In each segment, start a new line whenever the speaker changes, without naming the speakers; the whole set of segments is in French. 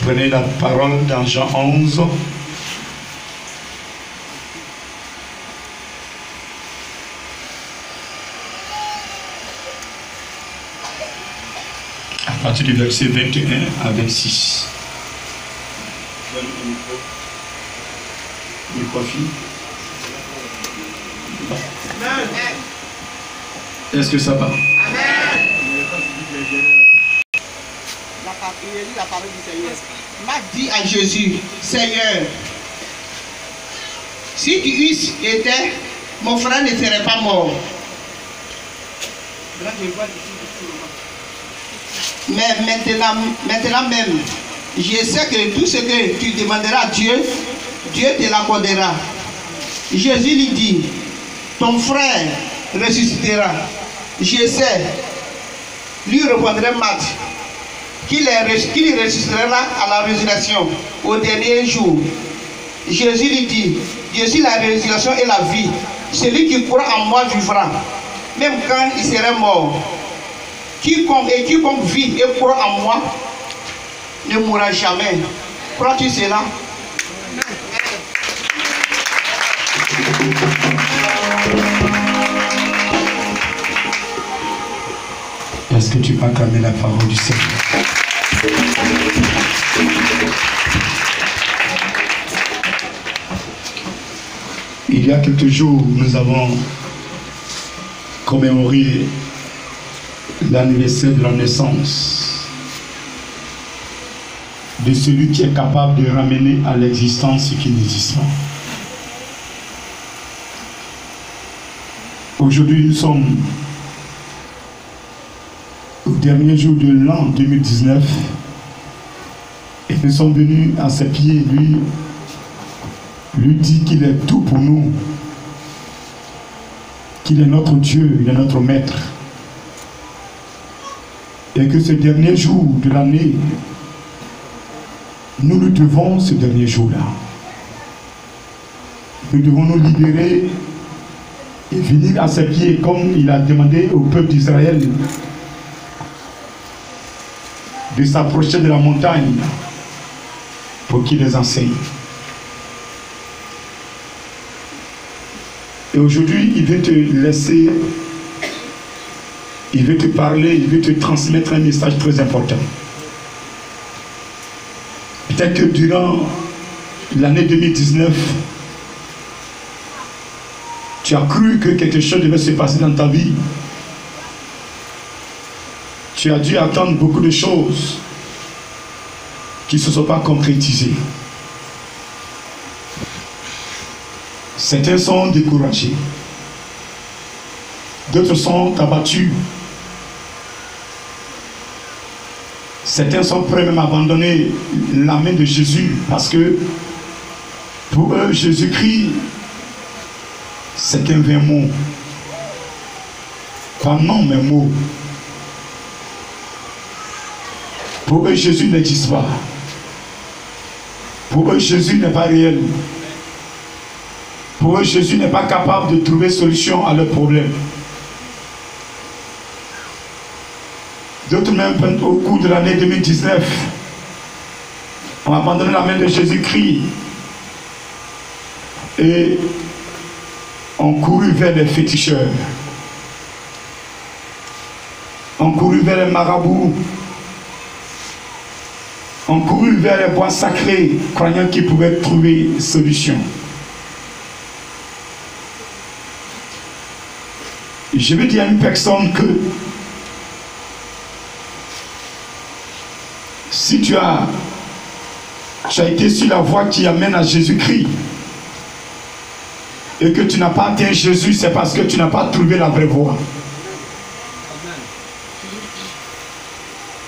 Prenez la parole dans Jean 11. À partir du verset 21 à 26. Est-ce que ça va?
Amen. La parole du Seigneur m'a dit à Jésus, Seigneur, si tu eusses été, mon frère ne serait pas mort. Mais maintenant même, je sais que tout ce que tu demanderas à Dieu, Dieu te l'accordera. Jésus lui dit, ton frère ressuscitera. Je sais, lui répondrait Marthe, qu'il ressuscitera à la résurrection au dernier jour. Jésus lui dit, je suis la résurrection et la vie. Celui qui croit en moi vivra, même quand il serait mort. Quiconque vit et croit en moi ne mourra jamais. Crois-tu cela?
Est-ce que tu peux acclamer la parole du Seigneur? Il y a quelques jours, nous avons commémoré l'anniversaire de la naissance de celui qui est capable de ramener à l'existence ce qui n'existe pas. Aujourd'hui, nous sommes au dernier jour de l'an 2019 et nous sommes venus à ses pieds, lui dit qu'il est tout pour nous, qu'il est notre Dieu, il est notre maître, et que ce dernier jour de l'année, nous lui devons ce dernier jour-là. Nous devons nous libérer et venir à ses pieds comme il a demandé au peuple d'Israël de s'approcher de la montagne pour qu'il les enseigne. Et aujourd'hui, il veut te laisser, il veut te parler, il veut te transmettre un message très important. Peut-être que durant l'année 2019, tu as cru que quelque chose devait se passer dans ta vie. Tu as dû attendre beaucoup de choses qui ne se sont pas concrétisées. Certains sont découragés. D'autres sont abattus. Certains sont prêts même à abandonner la main de Jésus parce que pour eux, Jésus-Christ, c'est un vain mot. Pas non, mais mot. Pour eux, Jésus n'existe pas. Pour eux, Jésus n'est pas réel. Pour eux, Jésus n'est pas capable de trouver solution à leurs problèmes. D'autres même, au cours de l'année 2019, ont abandonné la main de Jésus-Christ et ont couru vers les féticheurs, ont couru vers les marabouts, ont couru vers les bois sacrés, croyant qu'ils pouvaient trouver solution. Je veux dire à une personne que si tu as été sur la voie qui amène à Jésus-Christ et que tu n'as pas atteint Jésus, c'est parce que tu n'as pas trouvé la vraie voie.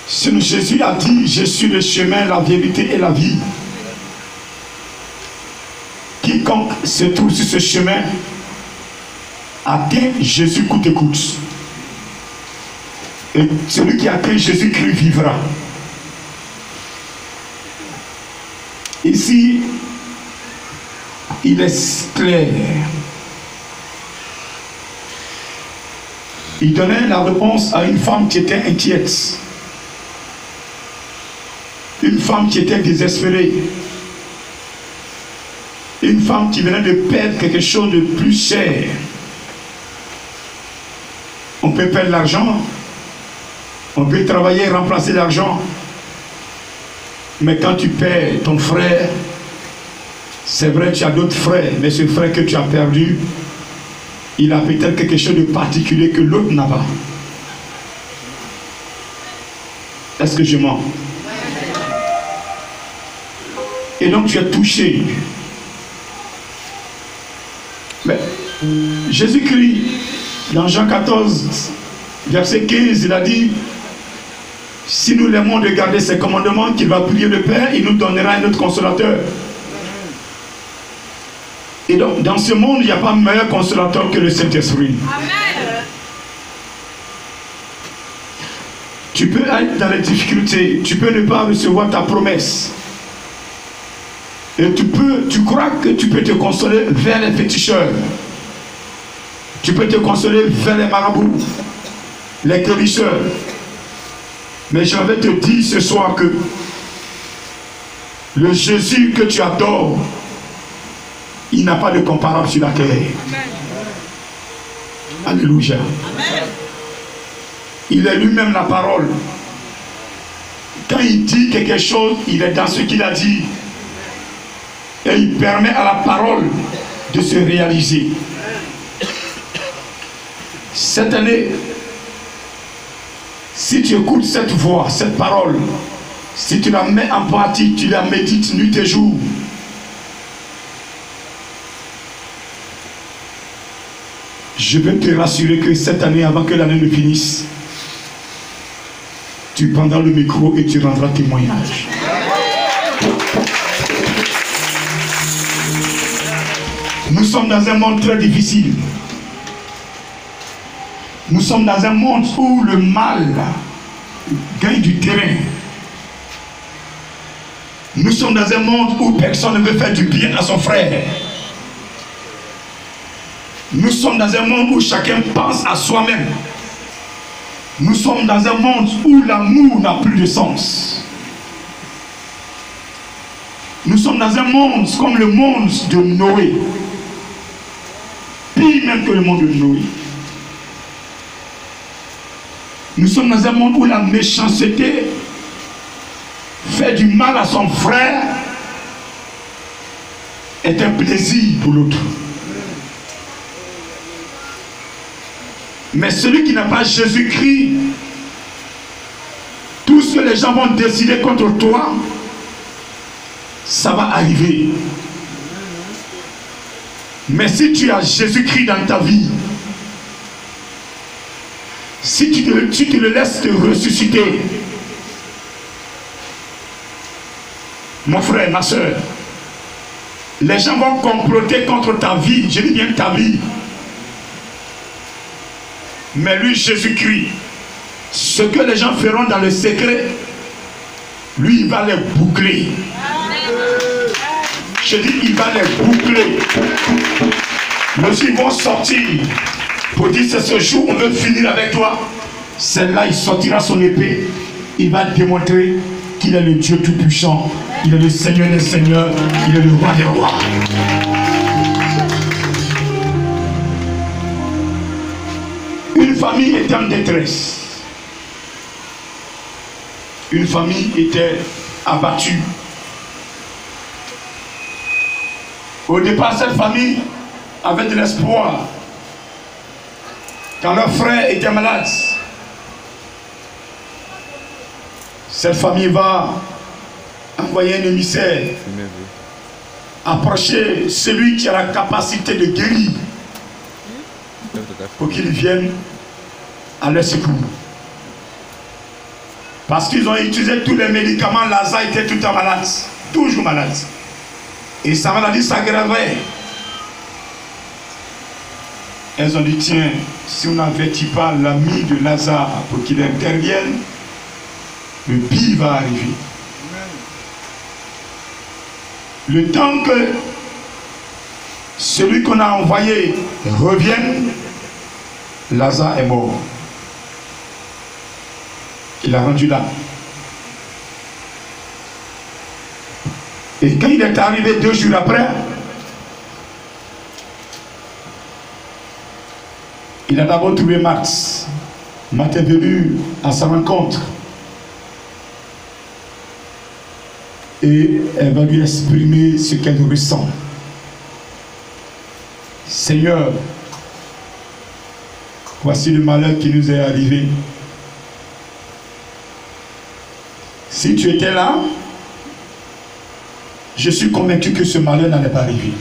Si Jésus a dit, je suis le chemin, la vérité et la vie. Quiconque se trouve sur ce chemin atteint Jésus coûte et coûte. Et celui qui atteint Jésus-Christ vivra. Ici, il est clair. Il donnait la réponse à une femme qui était inquiète. Une femme qui était désespérée. Une femme qui venait de perdre quelque chose de plus cher. On peut perdre l'argent. On peut travailler et remplacer l'argent. Mais quand tu perds ton frère, c'est vrai, tu as d'autres frères, mais ce frère que tu as perdu, il a peut-être quelque chose de particulier que l'autre n'a pas. Est-ce que je mens? Et donc tu es touché. Mais Jésus-Christ, dans Jean 14, verset 15, il a dit, si nous l'aimons de garder ses commandements, qu'il va prier le Père, il nous donnera un autre consolateur. Et donc, dans ce monde, il n'y a pas meilleur consolateur que le Saint-Esprit. Amen. Tu peux être dans les difficultés, tu peux ne pas recevoir ta promesse. Et tu crois que tu peux te consoler vers les féticheurs. Tu peux te consoler vers les marabouts, les guérisseurs. Mais je vais te dire ce soir que le Jésus que tu adores, il n'a pas de comparable sur la terre. Alléluia. Amen. Il est lui-même la parole. Quand il dit quelque chose, il est dans ce qu'il a dit. Et il permet à la parole de se réaliser. Cette année, si tu écoutes cette voix, cette parole, si tu la mets en pratique, tu la médites nuit et jour, je peux te rassurer que cette année, avant que l'année ne finisse, tu prendras le micro et tu rendras témoignage. Nous sommes dans un monde très difficile. Nous sommes dans un monde où le mal gagne du terrain. Nous sommes dans un monde où personne ne veut faire du bien à son frère. Nous sommes dans un monde où chacun pense à soi-même. Nous sommes dans un monde où l'amour n'a plus de sens. Nous sommes dans un monde comme le monde de Noé. Pire même que le monde de Noé. Nous sommes dans un monde où la méchanceté fait du mal à son frère est un plaisir pour l'autre. Mais celui qui n'a pas Jésus-Christ, tout ce que les gens vont décider contre toi, ça va arriver. Mais si tu as Jésus-Christ dans ta vie, si tu te le laisses te ressusciter, mon frère, ma soeur, les gens vont comploter contre ta vie, je dis bien ta vie. Mais lui, Jésus-Christ, ce que les gens feront dans le secret, lui, il va les boucler. Je dis, il va les boucler. Les gens vont sortir pour dire, c'est ce jour, on veut finir avec toi. Celle-là, il sortira son épée. Il va démontrer qu'il est le Dieu tout-puissant. Il est le Seigneur des Seigneurs. Il est le Roi des Rois. Une famille était en détresse. Une famille était abattue. Au départ, cette famille avait de l'espoir. Quand leur frère était malade, cette famille va envoyer un émissaire, approcher celui qui a la capacité de guérir, pour qu'il vienne à leur secours. Parce qu'ils ont utilisé tous les médicaments, Lazare était tout le temps malade, toujours malade. Et sa maladie s'aggravait. Elles ont dit, tiens, si on n'avertit pas l'ami de Lazare pour qu'il intervienne, le pire va arriver. Le temps que celui qu'on a envoyé revienne, Lazare est mort. Il a rendu là. Et quand il est arrivé 2 jours après, il a d'abord trouvé Marthe. Marthe est venu à sa rencontre. Et elle va lui exprimer ce qu'elle ressent. Seigneur, voici le malheur qui nous est arrivé. Si tu étais là, je suis convaincu que ce malheur n'allait pas arriver.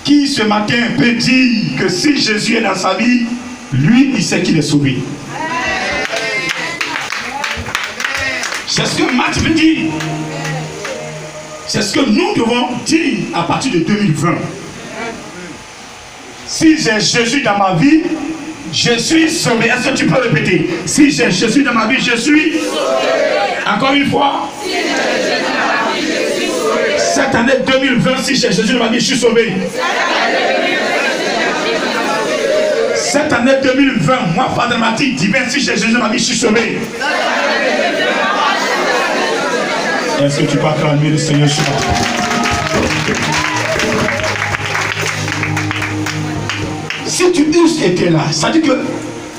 Qui ce matin peut dire que si Jésus est dans sa vie, lui, il sait qu'il est sauvé. C'est ce que Marthe veut dire. C'est ce que nous devons dire à partir de 2020. Si j'ai Jésus dans ma vie, je suis sauvé. Est-ce que tu peux répéter? Si j'ai Jésus dans ma vie, je suis sauvé. Encore une fois. Si j'ai Jésus dans ma vie, je suis sauvé. Cette année 2020, si j'ai Jésus dans ma vie, je suis sauvé. Cette année 2020, moi, Padre Marty, divin, si j'ai Jésus dans ma vie, je suis sauvé. Est-ce que tu peux acclamer le Seigneur ce matin? Si tu eusses été là, ça dit que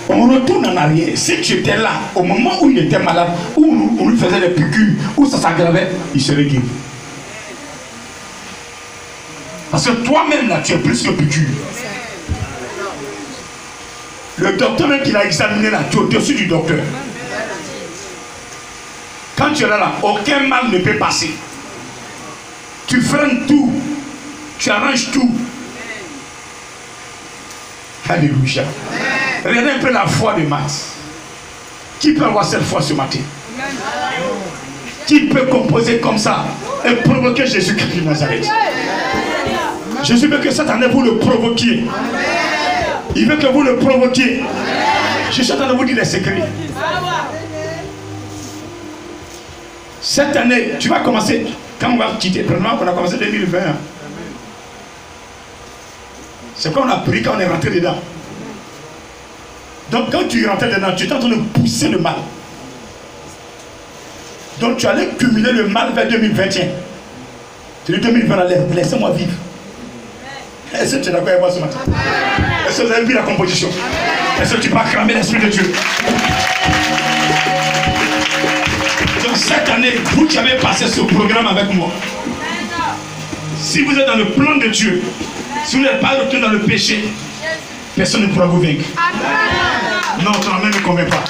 on retourne en arrière. Si tu étais là, au moment où il était malade, où on lui faisait des piqûres, où ça s'aggravait, il serait guéri. Parce que toi-même là, tu es plus que piqûre. Le docteur même qui l'a examiné là, tu es au-dessus du docteur. Quand tu es là, aucun mal ne peut passer. Tu freines tout. Tu arranges tout. Alléluia. Regardez un peu la foi de Marthe. Qui peut avoir cette foi ce matin? Qui peut composer comme ça et provoquer Jésus-Christ de Nazareth? Jésus veut que cette année vous le provoquiez. Il veut que vous le provoquiez. Je suis en train de vous dire les secrets. Cette année, tu vas commencer, quand on va quitter, premièrement, on a commencé 2020. C'est quoi on a pris quand on est rentré dedans. Donc quand tu rentrais dedans, tu es en train de pousser le mal. Donc tu allais cumuler le mal vers 2021. Tu dis 2020, laissez-moi vivre. Est-ce que tu es d'accord avec moi ce matin? Est-ce que vous avez vu la composition? Est-ce que tu peux acclamer l'Esprit de Dieu? Donc cette année, vous qui avez passé ce programme avec moi, si vous êtes dans le plan de Dieu, si vous n'êtes pas retourné dans le péché, personne ne pourra vous vaincre. Non, ton ami ne convainc pas.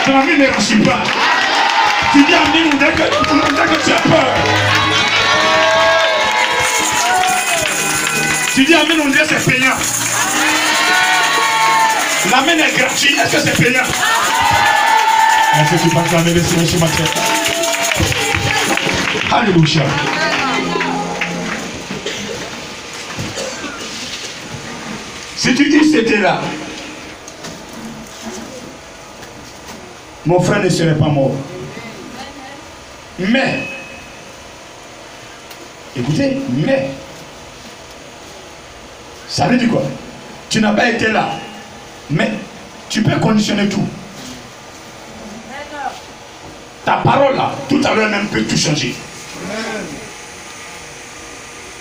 Ton ami ne rassure pas. Tu dis Amen dès que tu as peur. Tu dis Amen, on dirait c'est payant. L'amen est gratuit, est-ce que c'est payant? Est-ce que tu peux acclamer le Seigneur ce matin? Alléluia. Si tu dis c'était là, mon frère ne serait pas mort. Mais, écoutez, mais, ça veut dire quoi? Tu n'as pas été là, mais tu peux conditionner tout. Ta parole là, tout à l'heure même peut tout changer.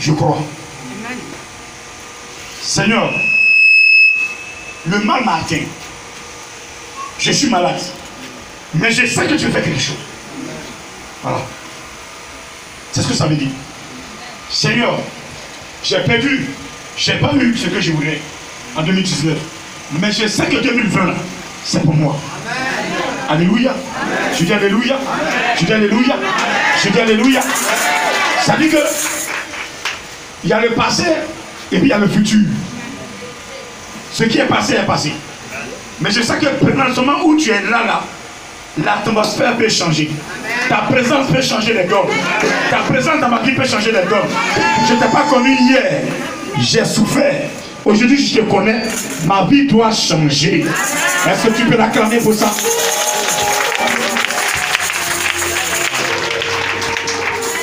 Je crois. Seigneur, le mal m'a atteint. Je suis malade. Mais je sais que tu fais quelque chose. Voilà. C'est ce que ça veut dire. Seigneur, j'ai perdu. Je n'ai pas eu ce que je voulais en 2019. Mais je sais que 2020, c'est pour moi. Alléluia. Amen. Je dis Alléluia. Amen. Je dis Alléluia. Je dis Alléluia. Ça dit que il y a le passé et puis il y a le futur. Ce qui est passé est passé. Mais je sais que pendant ce moment où tu es là, l'atmosphère peut changer. Ta présence peut changer les dogmes. Ta présence dans ma vie peut changer les dogmes. Je ne t'ai pas connu hier. J'ai souffert. Aujourd'hui, je te connais. Ma vie doit changer. Est-ce que tu peux l'acclamer pour ça?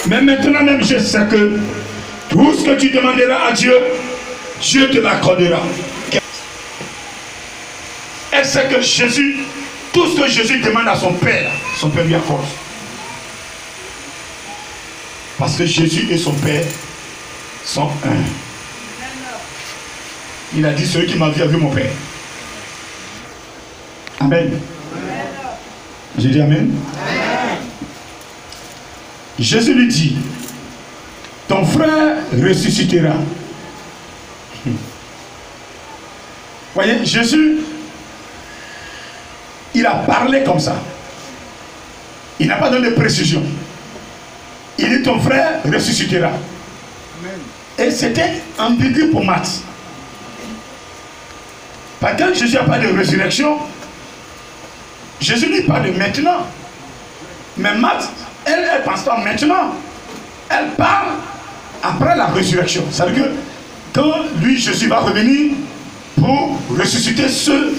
Mais maintenant même, je sais que tout ce que tu demanderas à Dieu, Dieu te l'accordera. Elle sait que Jésus, tout ce que Jésus demande à son Père lui accorde. Parce que Jésus et son Père sont un. Il a dit, celui qui m'a vu a vu mon Père. Amen. J'ai dit Amen. Jésus lui dit, ton frère ressuscitera. Voyez, Jésus, il a parlé comme ça. Il n'a pas donné de précision. Il dit, ton frère ressuscitera. Amen. Et c'était ambigu pour Marthe. Parce que Jésus n'a pas de résurrection, Jésus lui parle de maintenant. Mais Marthe, elle pense pas maintenant. Elle parle après la résurrection. Ça veut dire que quand lui, Jésus va revenir pour ressusciter ceux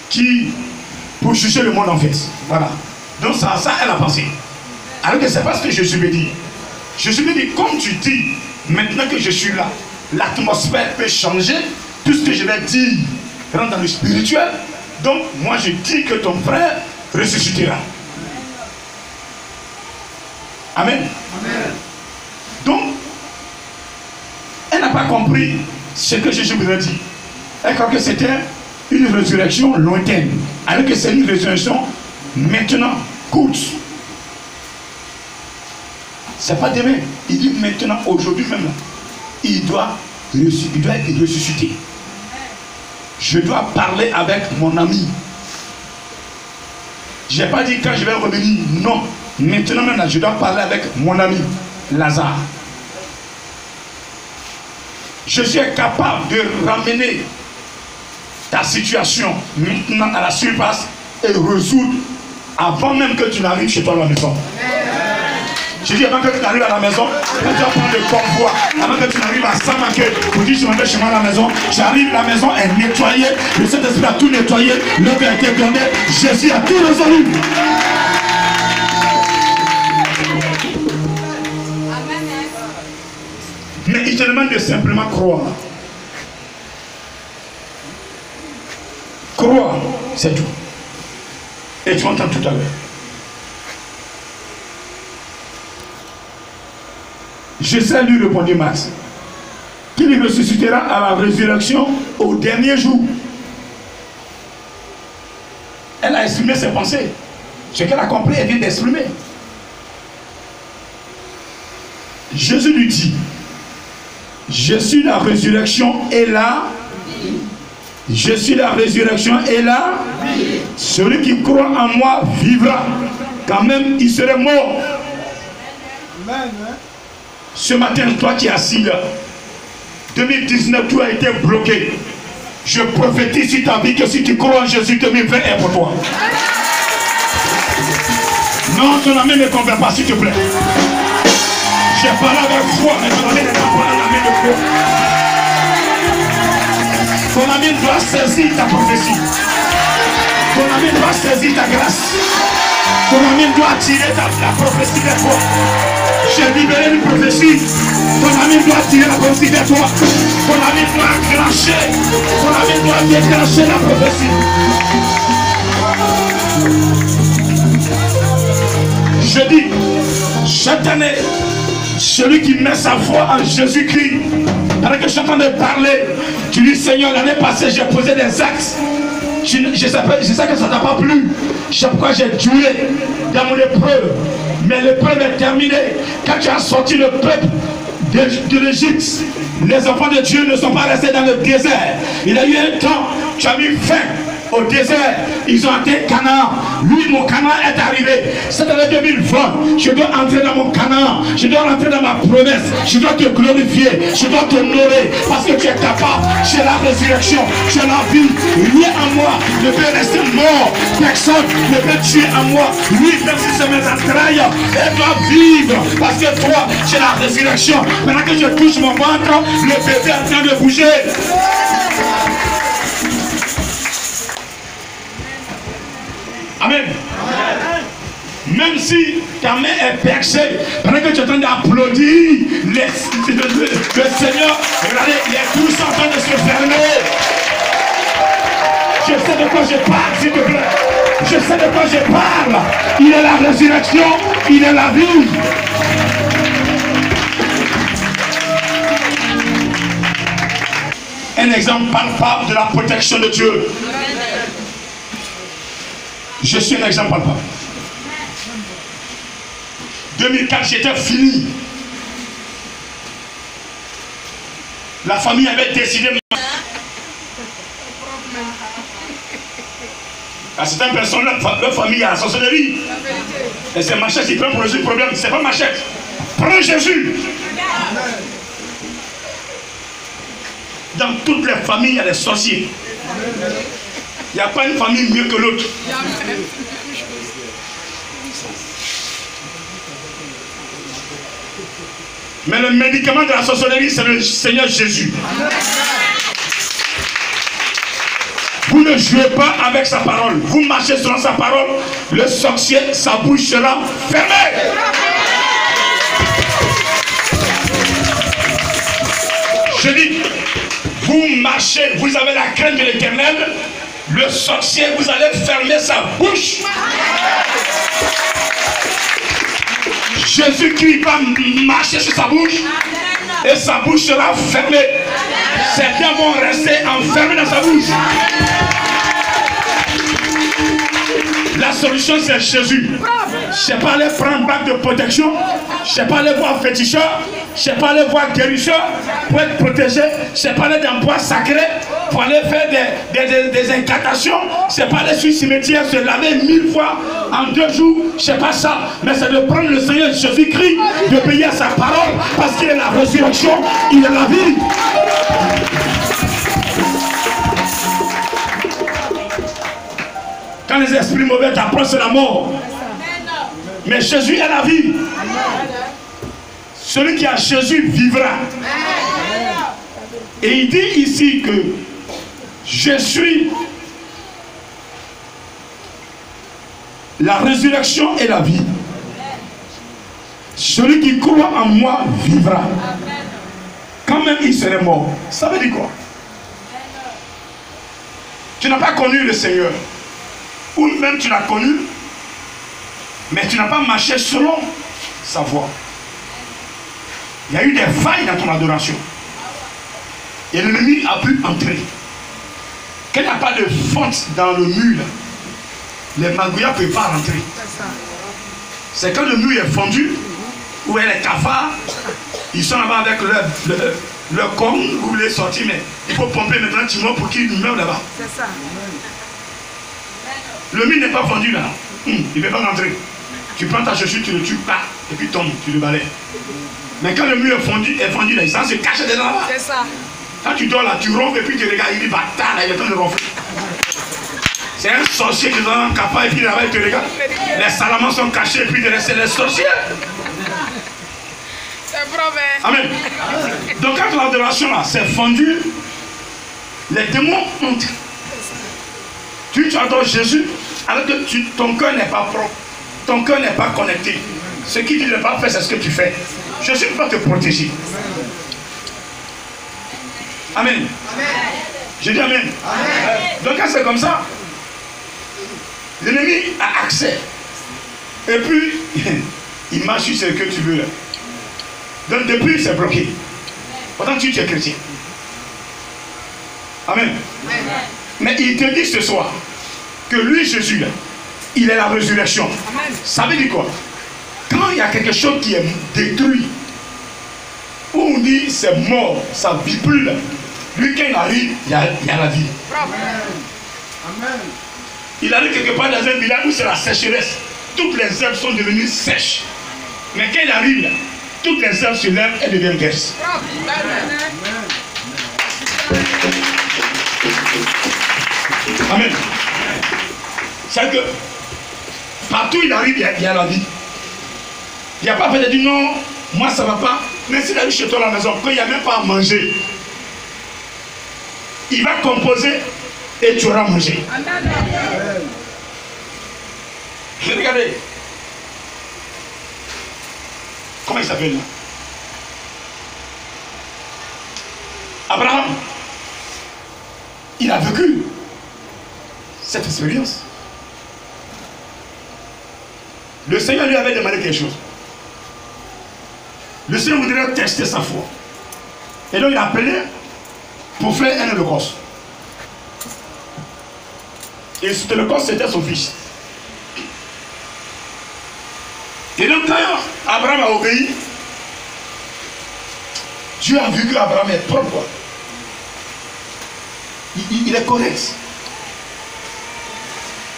qui, pour juger le monde en fait. Voilà. Donc ça elle a pensé. Alors que c'est pas ce que Jésus me dit. Jésus me dit, comme tu dis, maintenant que je suis là, l'atmosphère peut changer, tout ce que je vais dire rentre dans le spirituel. Donc moi je dis que ton frère ressuscitera. Amen. Amen. Donc, elle n'a pas compris ce que Jésus vous a dit. Elle croit que c'était une résurrection lointaine. Alors que c'est une résurrection maintenant, courte. C'est pas demain. Il dit maintenant, aujourd'hui même. Il doit être ressuscité. Je dois parler avec mon ami. Je n'ai pas dit quand je vais revenir. Non. Maintenant même, je dois parler avec mon ami Lazare. Je suis capable de ramener ta situation maintenant à la surface et résoudre avant même que tu n'arrives chez toi à la maison. Je dis avant que tu n'arrives à la maison, quand tu vas prendre le convoi, avant que tu n'arrives à Saint-Maquet, pour dire je m'en vais chez moi à la maison, j'arrive, la maison est nettoyée, le Saint-Esprit a tout nettoyé, l'œuvre a été donné, Jésus a tout résolu. Mais il te demande de simplement croire. Croire, c'est tout. Et tu entends tout à l'heure. Je sais, lui répondit Max, qu'il ressuscitera à la résurrection au dernier jour. Elle a exprimé ses pensées. Ce qu'elle a compris, elle vient d'exprimer. Jésus lui dit, je suis la résurrection et la vie. Je suis la résurrection et la vie. Celui qui croit en moi vivra, quand même il serait mort. Amen. Ce matin, toi qui es assis là, 2019, tout a été bloqué. Je prophétise sur ta vie que si tu crois en Jésus, 2020 est pour toi. Non, ton ami ne convainc pas, s'il te plaît. J'ai parlé avec foi, mais ton ami n'est pas parlé à la main de foi. Ton ami doit saisir ta prophétie. Ton ami doit saisir ta grâce. Ton ami doit attirer la prophétie de toi. J'ai libéré une prophétie. Ton ami doit attirer la prophétie de toi. Ton ami doit enclencher. Ton ami doit déclencher la prophétie. Je dis, cette année, celui qui met sa foi en Jésus-Christ, alors que je suis en train de parler, tu dis Seigneur, l'année passée j'ai posé des axes. Je sais que ça t'a pas plu. Je sais pourquoi j'ai duré dans mon épreuve. Mais l'épreuve est terminée. Quand tu as sorti le peuple de l'Égypte, les enfants de Dieu ne sont pas restés dans le désert. Il a eu un temps, tu as mis fin au désert, ils ont atteint Canaan. Lui, mon Canaan est arrivé. Cette année 2020, je dois entrer dans mon Canaan. Je dois rentrer dans ma promesse. Je dois te glorifier. Je dois t'honorer. Parce que tu es capable. J'ai la résurrection. J'ai la vie. Rien en moi ne peut rester mort. Personne ne peut tuer en moi. Lui, même si c'est mes entrailles, elle doit vivre. Parce que toi, j'ai la résurrection. Maintenant que je touche mon ventre, le bébé est en train de bouger. Amen. Même si ta main est percée, pendant que tu es en train d'applaudir le Seigneur, regardez, les trous sont en train de se fermer. Je sais de quoi je parle, s'il te plaît. Je sais de quoi je parle. Il est la résurrection, il est la vie. un exemple palpable de la protection de Dieu. Je suis un exemple palpable. 2004, j'étais fini. La famille avait décidé. À certaines personnes, leur famille a la sorcellerie. Et c'est Machette qui prend pour résoudre le problème. C'est pas Machette. Prends Jésus. Dans toutes les familles, il y a des sorciers. Il n'y a pas une famille mieux que l'autre. Mais le médicament de la sorcellerie, c'est le Seigneur Jésus. Vous ne jouez pas avec sa parole. Vous marchez selon sa parole. Le sorcier, sa bouche sera fermée. Je dis, vous marchez, vous avez la crainte de l'Éternel. Le sorcier, vous allez fermer sa bouche. Jésus-Christ va marcher sur sa bouche et sa bouche sera fermée. Certains vont rester enfermés dans sa bouche. La solution, c'est Jésus. Je ne sais pas aller prendre un bac de protection. Je ne sais pas aller voir féticheur. Je ne sais pas aller voir guérisseur pour être protégé. Je ne sais pas aller dans le bois sacré pour aller faire des incantations. Je ne sais pas aller sur le cimetière se laver 1000 fois en 2 jours. Je ne sais pas ça. Mais c'est de prendre le Seigneur Jésus-Christ, de payer à sa parole parce qu'il est la résurrection, il est la vie. Quand les esprits mauvais t'approchent, c'est la mort. Mais Jésus est la vie. Celui qui a Jésus vivra. Et il dit ici que je suis la résurrection et la vie. Celui qui croit en moi vivra. Quand même il serait mort. Ça veut dire quoi? Tu n'as pas connu le Seigneur. Ou même tu l'as connu, mais tu n'as pas marché selon sa voie. Il y a eu des failles dans ton adoration. Et l'ennemi a pu entrer. Quand il n'y a pas de fente dans le mur, les magouillas ne peuvent pas rentrer. C'est quand le mur est fondu, où il y a les cafards, ils sont là-bas avec leur corps, vous voulez sortir, mais il faut pomper maintenant Timon pour qu'il meure là-bas. C'est ça. Le mur n'est pas fondu là. Il ne peut pas rentrer. Tu prends ta chaussure, tu le tues, pas, et puis tombe, tu le balais. Mais quand le mur est fondu là, il se cache dedans là-bas. C'est ça. Quand tu dors là, tu ronfles et puis tu regardes, il dit bâtard là, il est en train de ronfler. C'est un sorcier qui est dans un cafard et puis là-bas, il te regarde. Les salamandres sont cachés et puis c'est les sorciers. C'est promet. Amen. Donc quand l'adoration là, c'est fondu, les démons entrent. Tu adores Jésus alors que ton cœur n'est pas propre, ton cœur n'est pas connecté. Ce qui dit ne pas faire, c'est ce que tu fais. Jésus ne peut pas te protéger. Amen. Amen. Je dis amen. Amen. Donc quand c'est comme ça, l'ennemi a accès. Et puis, il marche sur ce que tu veux là. Donc depuis, c'est bloqué. Pourtant tu es chrétien. Amen. Amen. Mais il te dit ce soir que lui, Jésus, là, il est la résurrection. Amen. Ça veut dire quoi? Quand il y a quelque chose qui est détruit, où on dit c'est mort, ça ne vit plus là. Lui, quand il arrive, il y a la vie. Amen. Il arrive quelque part dans un village où c'est la sécheresse. Toutes les herbes sont devenues sèches. Mais quand il arrive là, toutes les herbes se lèvent et deviennent vertes. Amen. C'est que partout il arrive, il y a la vie. Il n'y a pas fait de dire non, moi ça ne va pas. Mais s'il arrive chez toi à la maison, quand il n'y a même pas à manger, il va composer et tu auras mangé. Regardez. Comment il s'appelle là? Abraham. Il a vécu cette expérience. Le Seigneur lui avait demandé quelque chose. Le Seigneur voudrait tester sa foi. Et donc il a appelé pour faire un holocauste. Et cet holocauste, c'était son fils. Et donc, quand Abraham a obéi, Dieu a vu qu'Abraham est propre. Il est correct.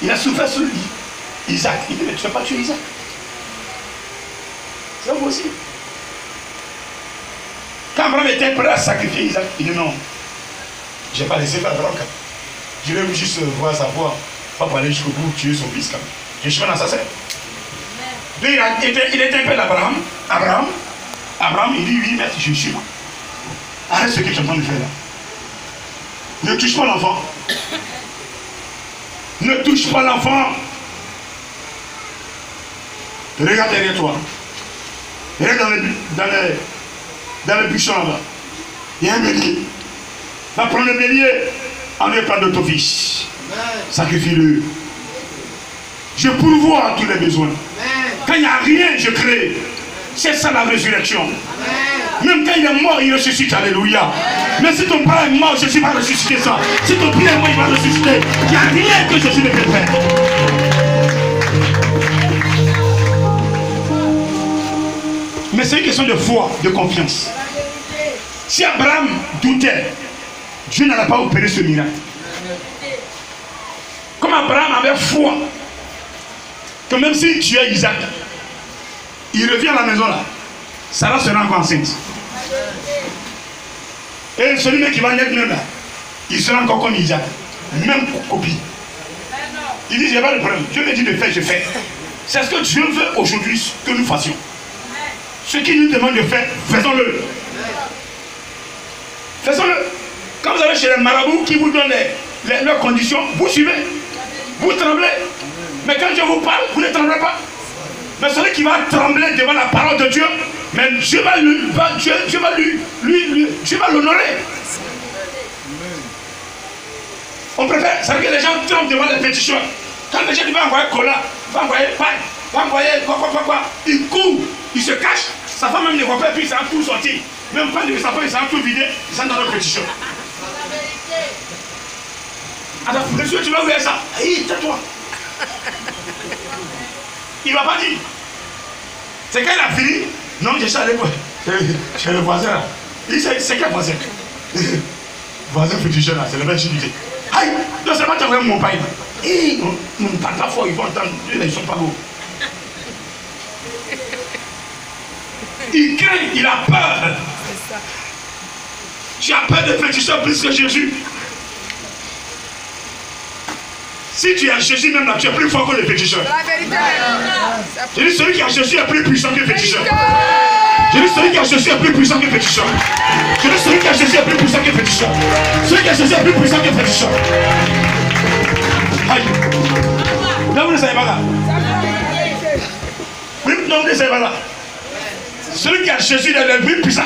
Il a souffert sur Isaac. Il dit, mais tu ne vas pas tuer Isaac. C'est ça aussi. Quand Abraham était prêt à sacrifier Isaac, il dit non, je n'ai pas laissé faire Abraham. Je vais juste voir sa voix, pas pour aller jusqu'au bout, tuer son fils. Je suis un assassin. Donc il était un peu d'Abraham. Abraham, il dit oui, mais je suis là. Arrête ce que tu es en train de faire là. Ne touche pas l'enfant. Ne touche pas l'enfant. Regarde derrière toi. Regarde dans le buisson là-bas. Il y a un bélier. Va prendre le bélier. En dépend de ton fils. Sacrifie-le. Je pourvois tous les besoins. Quand il n'y a rien, je crée. C'est ça la résurrection. Même quand il est mort, il ressuscite. Alléluia. Mais si ton père est mort, Jésus va ressusciter ça. Si ton père est mort, il va ressusciter. Il n'y a rien que Jésus ne peut faire. Mais c'est une question de foi, de confiance. Si Abraham doutait, Dieu n'allait pas opérer ce miracle. Comme Abraham avait foi, que même s'il tuait Isaac, il revient à la maison là, Sarah sera encore enceinte. Et celui qui va naître même là, il sera encore comme Isaac, même copie. Il dit, il n'y a pas de problème, Dieu me dit de faire, je fais. C'est ce que Dieu veut aujourd'hui que nous fassions. Ce qu'il nous demande de faire, faisons-le. Faisons-le. Quand vous allez chez les marabouts qui vous donnent leurs conditions, vous suivez. Vous tremblez. Mais quand Dieu vous parle, vous ne tremblez pas. Mais celui qui va trembler devant la parole de Dieu, mais Dieu va l'honorer. On préfère, ça veut dire que les gens tremblent devant les pétitions. Quand les gens disent va envoyer cola, va envoyer paille, va envoyer quoi, il court, il se cache. Sa femme même ne voit pas, puis ça a tout sorti. Même pas de sa femme, ça a tout vidé, ils sont dans leur pétition. Alors, monsieur, tu vas ouvrir ça. Hey, tais-toi. Il ne va pas dire. C'est quand il a fini. Non, je suis allé chez le voisin là. Il dit, c'est quel voisin? Voisin féticheur là, c'est le même chimité. Aïe, non seulement tu as envoyé mon pain. Hé, on ne parle pas fort, ils vont entendre. Ils ne sont pas beaux. Il craint, il a peur. Tu as peur de féticheur plus que Jésus. Si tu as Jésus même là, tu es plus fort que le féticheur. Je dis celui qui a Jésus est plus puissant que le féticheur. Je dis celui qui a Jésus est plus puissant que le féticheur. Je dis celui qui a Jésus est plus puissant que le féticheur. Celui qui a Jésus est plus puissant que le féticheur. Aïe. Là vous ne savez pas là. Oui, non, vous ne savez pas là. Celui qui a Jésus est le plus puissant.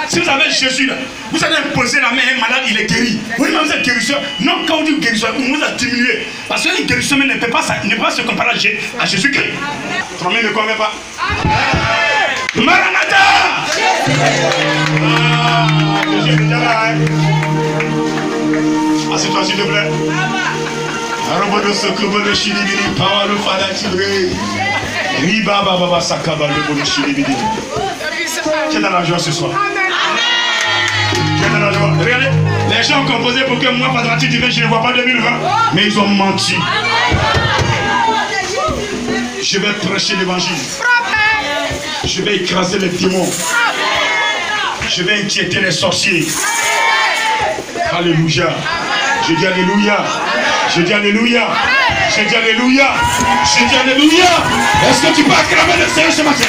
Si vous avez Jésus là, vous allez imposer la main à un malade, il est guéri. Vous dites, vous êtes guérisseur. Non, quand vous dites guérisseur, on vous a diminué. Parce qu'un guérisseur ne peut pas se comparer à Jésus-Christ. Ton ami ne convient pas. Maranatha! Jésus est déjà là. Assieds-toi s'il te plaît. Arobodo sokobodo shiribiri, pawalo fada tibré. Riba baba sakaba le bodo shiribiri. Tu es dans la joie ce soir. Tu es dans la joie. Regardez, les gens ont composé pour que moi, Padrati divin, je ne vois pas 2020. Mais ils ont menti. Je vais prêcher l'évangile. Je vais écraser les démons. Je vais inquiéter les sorciers. Alléluia. Je dis alléluia. Je dis alléluia. Je dis alléluia. Je dis alléluia. Est-ce que tu peux acclamer le Seigneur ce matin?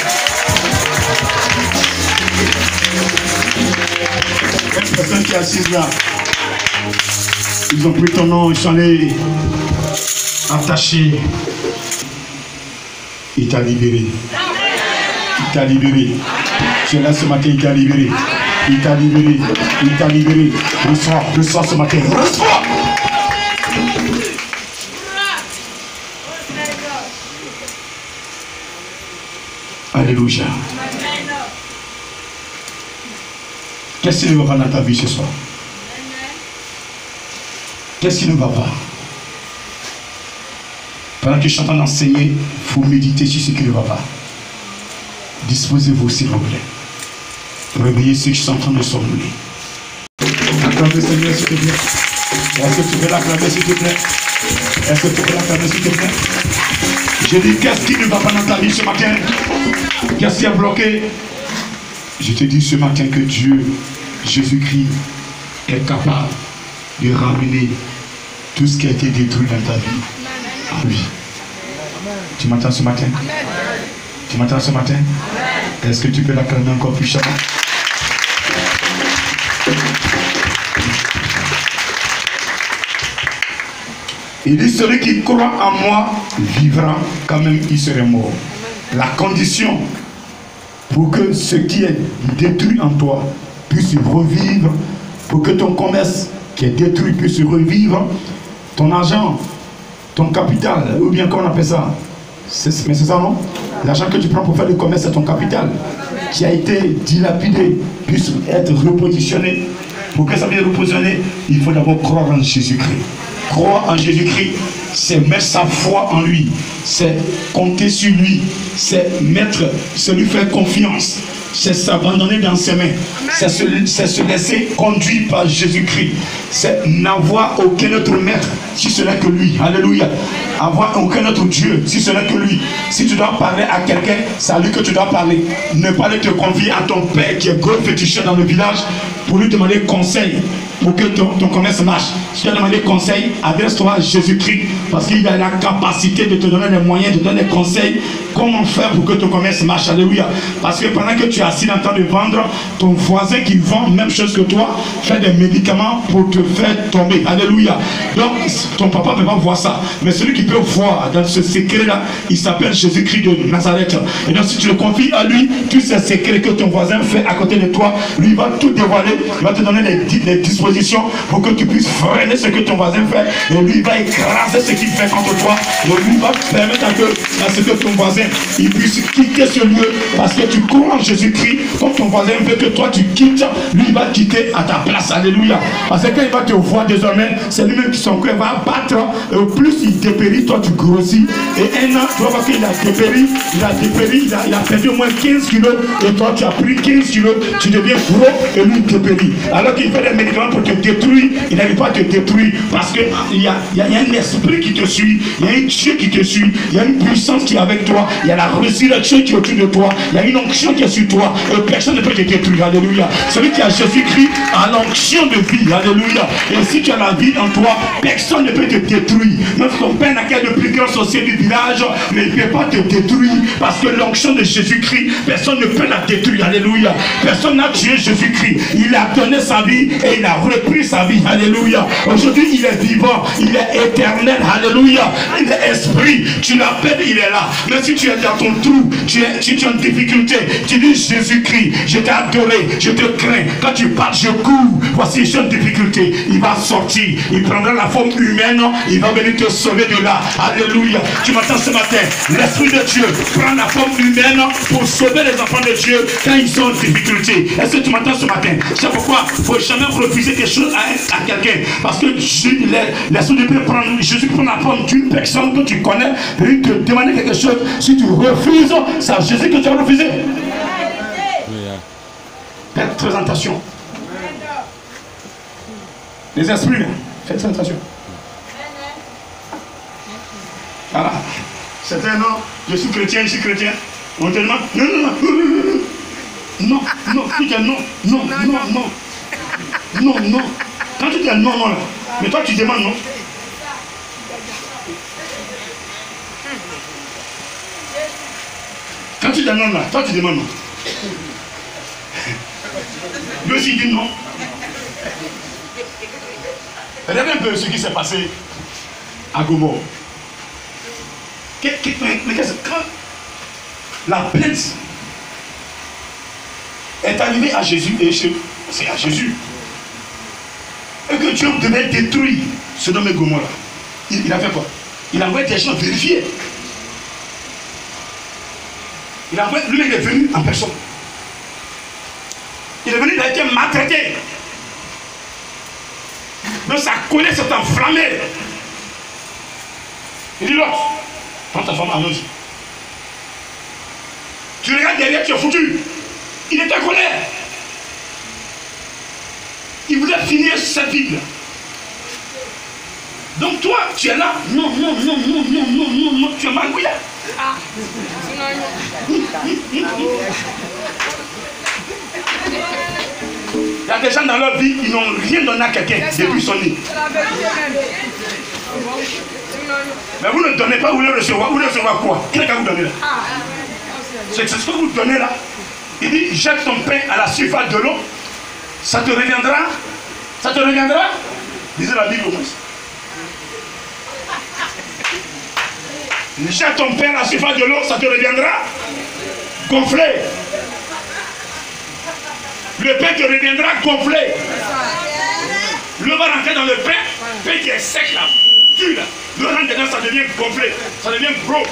Une personne qui est assise là, ils ont pris ton nom, ils sont allés attachés. Il t'a libéré. Il t'a libéré. Tu es là ce matin, il t'a libéré. Il t'a libéré. Il t'a libéré. Reçois ce matin. Reçois. Alléluia. Qu'est-ce qui ne va pas dans ta vie ce soir? Qu'est-ce qui ne va pas? Pendant que je suis en train d'enseigner, il faut méditer sur ce qui ne va pas. Disposez-vous, s'il vous plaît. Réveillez ceux qui sont en train de somnoler. Acclamez le Seigneur, s'il te plaît. Est-ce que tu peux l'acclamer, s'il te plaît? Est-ce que tu peux l'acclamer, s'il te plaît? Je dis, qu'est-ce qui ne va pas dans ta vie ce matin? Qu'est-ce qui a bloqué? Je te dis ce matin que Dieu, Jésus-Christ, est capable de ramener tout ce qui a été détruit dans ta vie à lui. Tu m'entends ce matin? Tu m'entends ce matin? Est-ce que tu peux l'acclamer encore plus puissamment? Il dit, celui qui croit en moi vivra quand même il serait mort. La condition pour que ce qui est détruit en toi puisse revivre, pour que ton commerce qui est détruit puisse revivre, ton argent, ton capital, ou bien comment on appelle ça? Mais c'est ça, non? L'argent que tu prends pour faire le commerce, c'est ton capital, qui a été dilapidé, puisse être repositionné. Pour que ça puisse repositionner, il faut d'abord croire en Jésus-Christ. Croire en Jésus-Christ, c'est mettre sa foi en lui, c'est compter sur lui, c'est lui faire confiance, c'est s'abandonner dans ses mains, c'est se laisser conduire par Jésus-Christ, c'est n'avoir aucun autre maître si ce n'est que lui. Alléluia. Avoir aucun autre Dieu si ce n'est que lui. Si tu dois parler à quelqu'un, c'est à lui que tu dois parler. Ne pas te confier à ton père qui est gros féticheur dans le village pour lui demander conseil pour que ton commerce marche. Si tu as demandé conseil, adresse-toi à Jésus-Christ parce qu'il a la capacité de te donner les moyens, de te donner des conseils. Comment faire pour que ton commerce marche? Alléluia. Parce que pendant que tu es assis dans le temps de vendre, ton voisin qui vend même chose que toi fait des médicaments pour te faire tomber. Alléluia. Donc ton papa ne peut pas voir ça. Mais celui qui peut voir dans ce secret-là, il s'appelle Jésus-Christ de Nazareth. Et donc si tu le confies à lui, tous ces secrets que ton voisin fait à côté de toi, lui il va tout dévoiler. Il va te donner les dispositions pour que tu puisses freiner ce que ton voisin fait. Et lui il va écraser ce qu'il fait contre toi. Et lui il va permettre à ce que ton voisin il puisse quitter ce lieu parce que tu crois en Jésus-Christ. Comme ton voisin veut que toi tu quittes, lui il va quitter à ta place. Alléluia. Parce que quand il va te voir désormais, c'est lui-même qui son cœur va battre. Plus il dépérit, toi tu grossis. Et un an, tu vas voir qu'il a dépéri, il a perdu au moins 15 kilos. Et toi tu as pris 15 kilos, tu deviens gros et lui il dépérit. Alors qu'il fait des médicaments pour te détruire, il n'arrive pas à te détruire parce qu'il y a un esprit qui te suit, il y a un Dieu qui te suit, il y a une puissance qui est avec toi, il y a la résurrection qui est au-dessus de toi, il y a une onction qui est sur toi et personne ne peut te détruire. Alléluia. Celui qui a Jésus-Christ a l'onction de vie. Alléluia. Et si tu as la vie en toi, personne ne peut te détruire. Même ton père n'a qu'à le plus grand sorcier du village, mais il ne peut pas te détruire parce que l'onction de Jésus-Christ, personne ne peut la détruire. Alléluia. Personne n'a tué Jésus-Christ. Il a donné sa vie et il a repris sa vie. Alléluia. Aujourd'hui, il est vivant, il est éternel. Alléluia. Il est esprit. Tu l'appelles, il est là. Mais si tu es dans ton trou, si tu es en difficulté, tu dis Jésus-Christ, je t'ai adoré, je te crains. Quand tu parles, je cours. Voici, j'ai une difficulté. Il va sortir. Il prendra la forme humaine. Il va venir te sauver de là. Alléluia. Tu m'entends ce matin? L'Esprit de Dieu prend la forme humaine pour sauver les enfants de Dieu quand ils sont en difficulté. Est-ce que tu m'entends ce matin? C'est pourquoi il ne faut jamais refuser quelque chose à quelqu'un. Parce que l'Esprit de Dieu prend, Jésus prend la forme d'une personne que tu connais et il te demande quelque chose. Si tu refuses, c'est à Jésus que tu as refusé. Faites très attention. Les esprits, faites très attention. Voilà. Certains, non, je suis chrétien, On te demande, non. Tu dis non. Quand tu dis non, là, mais toi tu demandes non. Quand tu dis non, là, toi tu demandes non. Lui aussi il dit non. Regardez un peu ce qui s'est passé à Gomorrhe. Mais qu'est-ce que la plainte est arrivée à Jésus et c'est à Jésus et que Dieu devait détruire ce nommé Gomorrhe. Il a fait quoi? Il a envoyé des gens vérifier. Lui il est venu en personne. Il est venu, il a été maltraité. Donc sa colère s'est enflammée. Il dit l'autre, prends ta femme, allons-y. Tu regardes derrière, tu es foutu. Il est en colère. Il voulait finir cette Bible. Donc toi, tu es là. Non, tu es magouillé. Il y a des gens dans leur vie, ils n'ont rien donné à quelqu'un depuis son nez. Mais vous ne donnez pas, vous voulez recevoir. Vous voulez recevoir quoi? Qu'est-ce que vous donnez là? C'est ce que vous donnez là. Il dit, jette ton pain à la surface de l'eau. Ça te reviendra. Ça te reviendra. Lisez la Bible au moins. Jette ton pain à la surface de l'eau, ça te reviendra. Gonflé. Le pain te reviendra gonflé. L'eau va rentrer dans le pain. Le pain qui est sec là, dur là. L'eau rentre dedans, ça devient gonflé. Ça devient gros.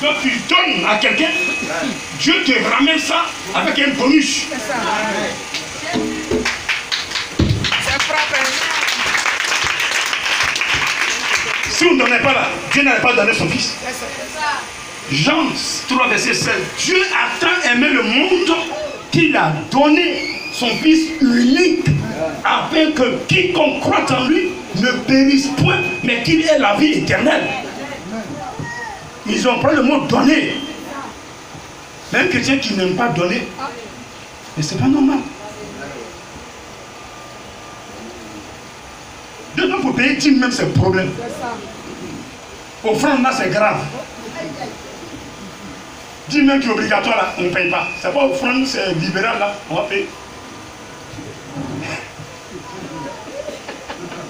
Donc tu donnes à quelqu'un, Dieu te ramène ça avec un bonus. Si vous ne donnez pas là, Dieu n'allait pas donner son fils. Jean 3, verset 16. Dieu a tant aimé le monde qu'il a donné son fils unique, afin que quiconque croit en lui ne périsse point, mais qu'il ait la vie éternelle. Ils ont pris le mot donner. Même chrétien qui n'aime pas donner, mais c'est pas normal. Demain pour payer 10 même c'est un problème. Offrande là c'est grave. 10 même qui est obligatoire là, on ne paye pas. C'est pas offrande, c'est libéral là, on va payer.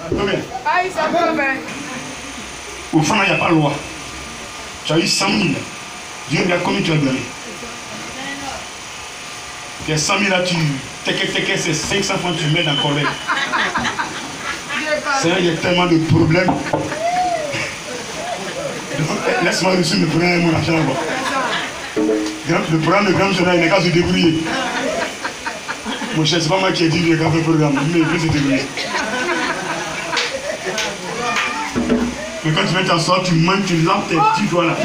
Combien? Offrande, il n'y a pas de loi. Tu as eu 100 000. Dieu regarde combien tu as donné. Les 100 000 là, c'est 500 francs, tu mets dans le collègue. C'est là, il y a tellement de problèmes. Laisse-moi reçu me prendre mon argent. Le programme de grand journal, il n'est qu'à se débrouiller. Mon cher, c'est pas moi qui ai dit qu'il n'y a qu'à faire le programme, mais il peut se débrouiller. Mais quand tu mets ta soeur, tu manges, tu laves tes petits doigts là.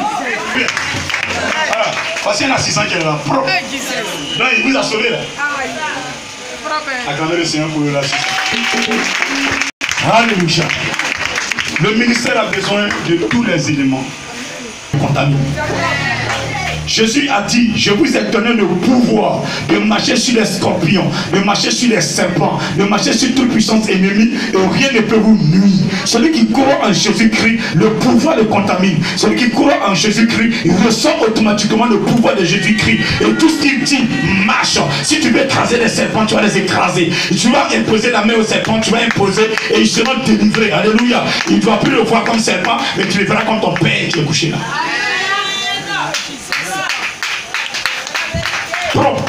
Alors, voici un assistant qui est là, propre. Donc il vous a sauvé là. Acclamez le Seigneur pour l'assistant. Alléluia. Le ministère a besoin de tous les éléments contaminés. Jésus a dit, je vous ai donné le pouvoir de marcher sur les scorpions, de marcher sur les serpents, de marcher sur toute puissance ennemie, et rien ne peut vous nuire. Celui qui croit en Jésus-Christ, le pouvoir le contamine. Celui qui croit en Jésus-Christ, il ressent automatiquement le pouvoir de Jésus-Christ. Et tout ce qu'il dit marche. Si tu veux écraser les serpents, tu vas les écraser. Tu vas imposer la main aux serpents, tu vas imposer et ils seront délivrés. Alléluia. Il ne doit plus le voir comme serpent, mais tu le verras comme ton père qui est couché là. Propre.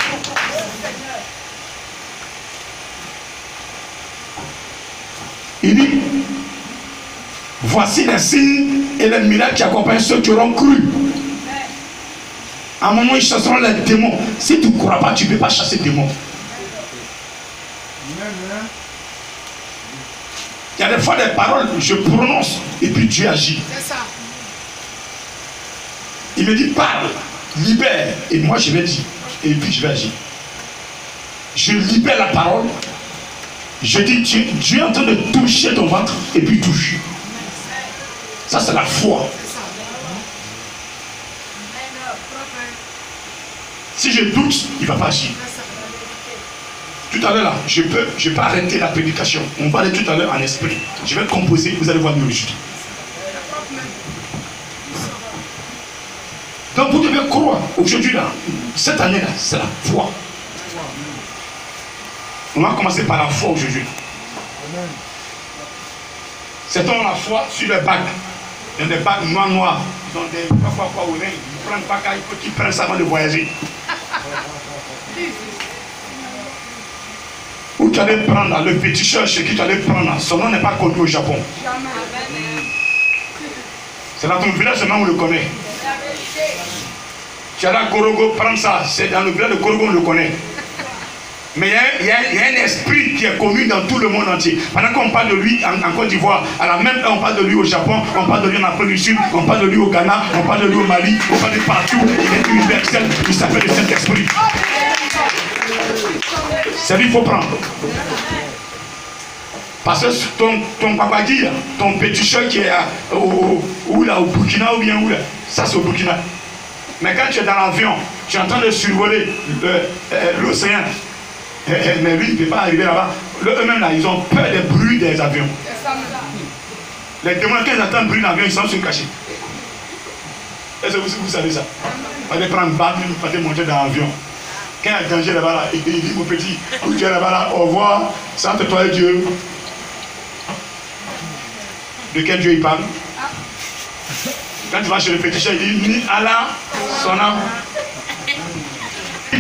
Il dit, voici les signes et les miracles qui accompagnent ceux qui auront cru. À un moment, ils chasseront les démons. Si tu ne crois pas, tu ne peux pas chasser les démons. Il y a des fois des paroles, je prononce et puis Dieu agit. Il me dit, parle, libère, et moi je vais dire. Et puis je vais agir. Je libère la parole. Je dis, Dieu est en train de toucher ton ventre. Et puis touche. Ça c'est la foi. Si je doute, il ne va pas agir. Tout à l'heure là, je peux arrêter la prédication. On va aller tout à l'heure en esprit. Je vais composer, vous allez voir mieux aujourd'hui. Donc vous devez croire, aujourd'hui là, cette année là, c'est la foi. On va commencer par la foi aujourd'hui. C'est donc la foi sur les bagues. Il y a des bagues noires. Ils ont des quoi au rein. Ils prennent pas il faut qu'ils prennent ça avant de voyager. Où tu allais prendre le féticheur chez qui tu allais prendre, son nom n'est pas connu au Japon. C'est dans ton village seulement on le connaît. Tu allais à Korogo prendre ça, c'est dans le village de Korogo on le connaît. Mais il y a un esprit qui est connu dans tout le monde entier. Pendant qu'on parle de lui en Côte d'Ivoire, à la même heure, on parle de lui au Japon, on parle de lui en Afrique du Sud, on parle de lui au Ghana, on parle de lui au Mali, on parle de partout. Il est universel, il s'appelle le Saint-Esprit. C'est lui qu'il faut prendre. Parce que ton papa dit, ton petit chat qui est au Burkina ou bien où là, ça c'est au Burkina. Mais quand tu es dans l'avion, tu es en train de survoler l'océan. Mais lui, il ne peut pas arriver là-bas. Eux-mêmes, là, ils ont peur des bruits des avions. Les démons, quand ils entendent le bruit d'avion, ils sont cachés. Est-ce que vous savez ça? Il fallait prendre une balle, il fallait monter dans l'avion. Quand il y a un danger là-bas, là, il dit, mon petit, où tu es là-bas, là, au revoir, c'est entre toi et Dieu. De quel Dieu il parle? Quand tu vas chez le féticheur, il dit, ni Allah, son âme.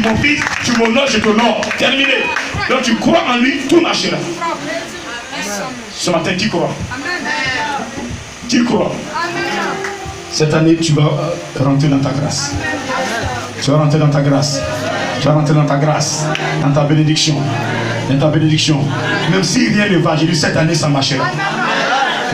Mon fils, tu m'honores, je t'honore. Terminé. Donc tu crois en lui, tout marchera. Ce matin, tu crois. Tu crois. Cette année, tu vas rentrer dans ta grâce. Tu vas rentrer dans ta grâce. Tu vas rentrer dans ta grâce, dans ta bénédiction. Dans ta bénédiction. Même si rien ne va, j'ai dit cette année, ça marchera.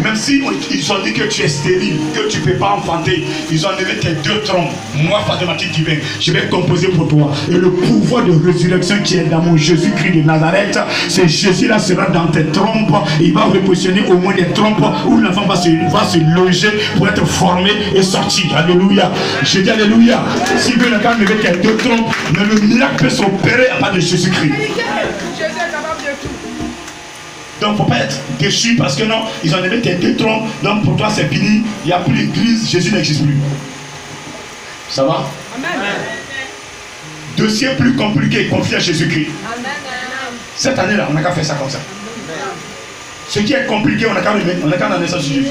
Même si ils ont dit que tu es stérile, que tu ne peux pas enfanter, ils ont enlevé tes 2 trompes. Moi, mathématique divin, je vais composer pour toi. Et le pouvoir de résurrection qui est dans mon Jésus-Christ de Nazareth, ce Jésus-là sera dans tes trompes. Il va repositionner au moins des trompes où l'enfant va se loger pour être formé et sorti. Alléluia. Je dis Alléluia. Si Dieu n'a pas enlevé tes 2 trompes, mais le miracle peut s'opérer à part de Jésus-Christ. Donc, il ne faut pas être déçu parce que non, ils ont enlevé tes 2 trompes. Donc, pour toi, c'est fini. Il n'y a plus l'église. Jésus n'existe plus. Ça va? Amen. Dossier plus compliqué, confié à Jésus-Christ. Cette année-là, on n'a qu'à faire ça comme ça. Ce qui est compliqué, on n'a qu'à donner ça sur Jésus.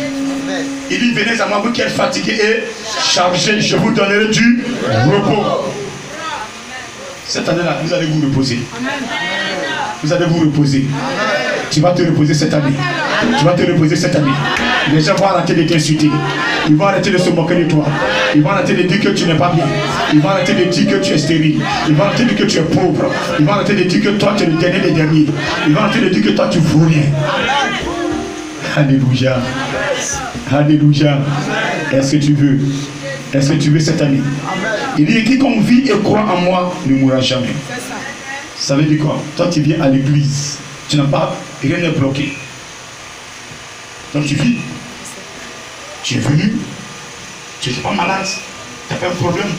Il dit, venez à moi, vous qui êtes fatigués et chargés, je vous donnerai du repos. Cette année-là, vous allez vous reposer. Vous allez vous reposer. Tu vas te reposer cette année. Tu vas te reposer cette année. Les gens vont arrêter de t'insulter. Ils vont arrêter de se moquer de toi. Ils vont arrêter de dire que tu n'es pas bien. Ils vont arrêter de dire que tu es stérile. Ils vont arrêter de dire que tu es pauvre. Ils vont arrêter de dire que toi tu es le dernier des derniers. Ils vont arrêter de dire que toi tu ne vaux rien. Alléluia. Alléluia. Est-ce que tu veux? Est-ce que tu veux cette année? Il dit, quiconque vit et croit en moi ne mourra jamais. Ça veut dire quoi? Toi tu viens à l'église. Tu n'as pas, rien n'est bloqué. Donc tu vis. Tu es venu. Tu n'étais pas malade. Tu n'as pas un problème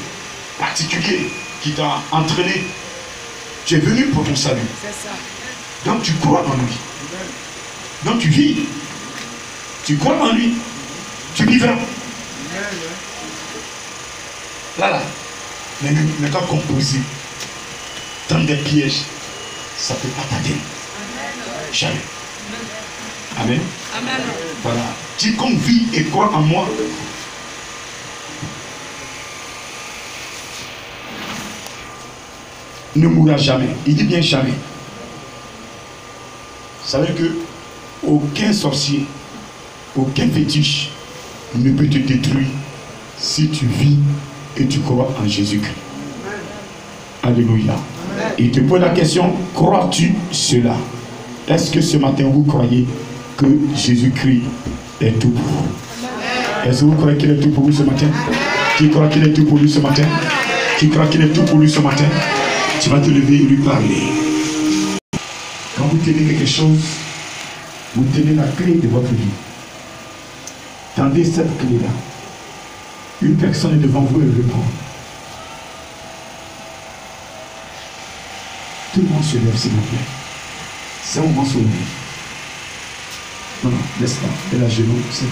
particulier qui t'a entraîné. Tu es venu pour ton salut. Donc tu crois en lui. Donc tu vis. Tu crois en lui. Tu vivras. Là. Mais quand composer dans des pièges, ça ne peut pas t'atteindre. Jamais. Amen. Amen. Voilà. Quiconque vit et croit en moi ne mourra jamais. Il dit bien jamais. Vous savez que aucun sorcier, aucun fétiche ne peut te détruire si tu vis et tu crois en Jésus-Christ. Alléluia. Il te pose la question, crois-tu cela? Est-ce que ce matin vous croyez que Jésus-Christ est tout pour vous? Est-ce que vous croyez qu'il est tout pour vous ce matin? Qui croit qu'il est tout pour lui ce matin? Qui croit qu'il est tout pour lui ce matin? Tu vas te lever et lui parler. Quand vous tenez quelque chose, vous tenez la clé de votre vie. Tendez cette clé-là. Une personne est devant vous et elle répond. Tout le monde se lève, s'il vous plaît. C'est un moment solennel. Non, laisse pas. Elle a genoux, c'est bon.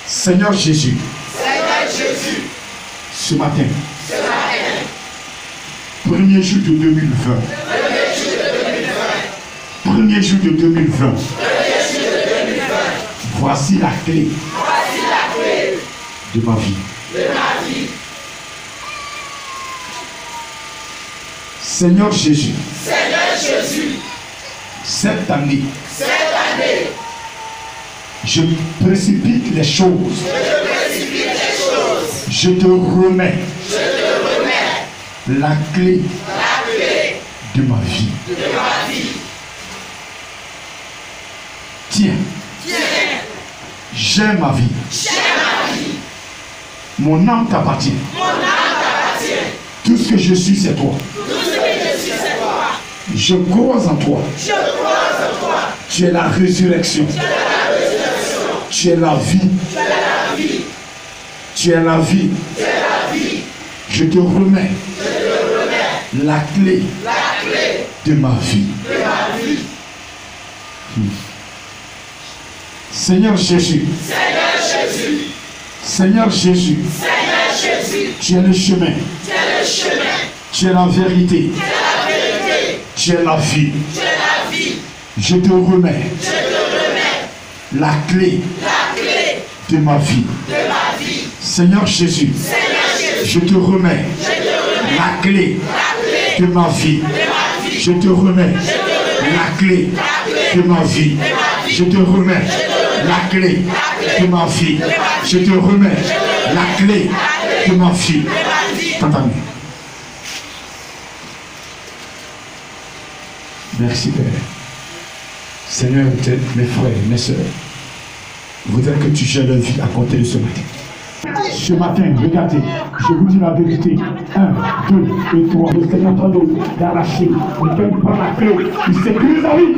Seigneur Jésus. Ce matin. Premier jour de 2020. Premier jour de 2020. Voici la clé. De ma vie. Seigneur Jésus. Cette année. Je précipite les choses. Je te remets la clé de ma vie. Tiens, j'ai ma vie. Mon âme t'appartient. Tout ce que je suis, c'est toi. Je crois en toi. Tu es la résurrection. Tu es la vie. Tu es la vie. Je te remets la clé de ma vie. Seigneur Jésus. Seigneur Jésus. Tu es le chemin. Tu es la vérité. Tu es la vie. Je te remets la clé de ma vie. Seigneur Jésus, je te remets la clé de ma vie. Je te remets la clé de ma vie. Je te remets la clé de ma vie. Je te remets la clé de ma vie. T'entends? Merci Père. Seigneur, mes frères, mes soeurs, je voudrais que tu gères leur vie à compter de ce matin. Ce matin, regardez, je vous dis la vérité. 1, 2 et 3. Le Seigneur prend d'arracher. Le Père prend la clé. Il sécurise la vie.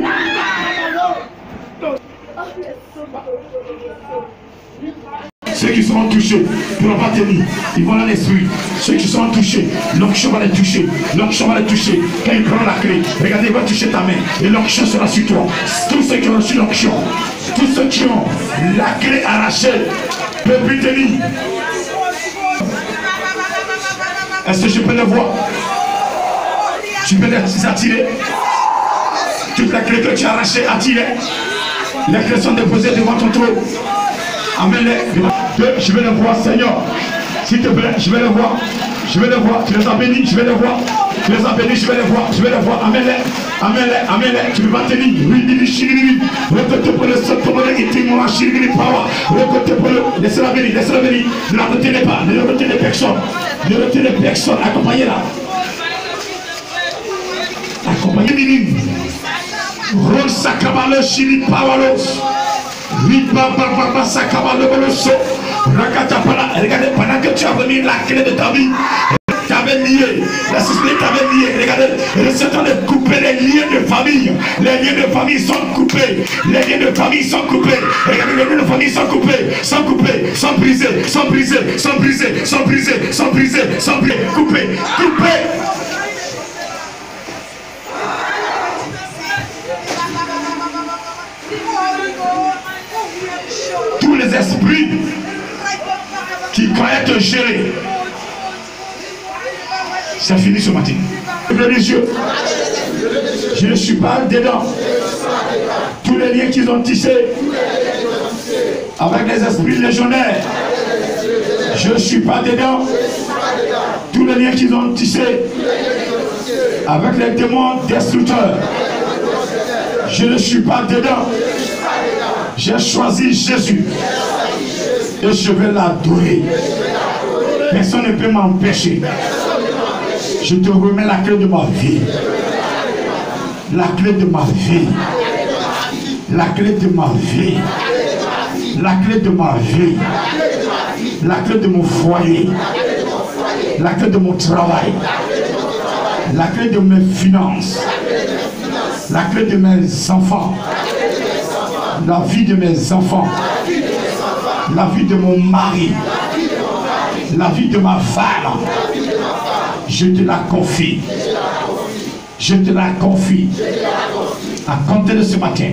Ceux qui seront touchés ne pourront pas tenir. Ils vont dans l'esprit. Ceux qui seront touchés, l'onction va les toucher. L'onction va les toucher. Quand ils prennent la clé, regardez, il va toucher ta main. Et l'onction sera sur toi. Tous ceux qui ont reçu l'onction, tous ceux qui ont la clé arrachée, ne peuvent plus tenir. Est-ce que je peux le voir? Tu peux les attirer. Toute la clé que tu as arrachée, attirée. Les clés sont déposées devant ton trône. Amène-les. Je vais le voir, Seigneur. S'il te plaît, je vais le voir. Je vais le voir. Tu les as bénis, je vais le voir. Tu les as bénis, je vais le voir. Je vais le voir. Amène-les. Amène-les. Amène-les. Tu ne peux pas tenir. Laissez-la bénir. Laissez-la bénir. Ne la retenez pas. Ne retenez personne. Ne retenez personne. Accompagnez-la. Accompagnez-la. Ron sakabale shili pawalos. Regardez, pendant que tu as remis la clé de ta vie, t'avais lié, la société t'avait lié. Regardez, le Satan de couper les liens de famille. Les liens de famille sont coupés. Les liens de famille sont coupés. Regardez, les liens de famille sont coupés, sont coupés, sont brisés, sont brisés, sont brisés, sont brisés, sont brisés, sont brisés, coupés, coupés. Tous les esprits qui croyaient te gérer, c'est fini ce matin. Religieux, je ne suis pas dedans. Tous les liens qu'ils ont tissés avec les esprits légionnaires, je ne suis pas dedans. Tous les liens qu'ils ont tissés avec les démons destructeurs, je ne suis pas dedans. J'ai choisi Jésus et je vais l'adorer. Personne ne peut m'empêcher. Je te remets la clé de ma vie. La clé de ma vie. La clé de ma vie. La clé de ma vie. La clé de mon foyer. La clé de mon travail. La clé de mes finances. La clé de mes enfants. La vie de mes enfants, la vie de mon mari, la vie de ma femme, je te la confie. Je te la confie. À compter de ce matin,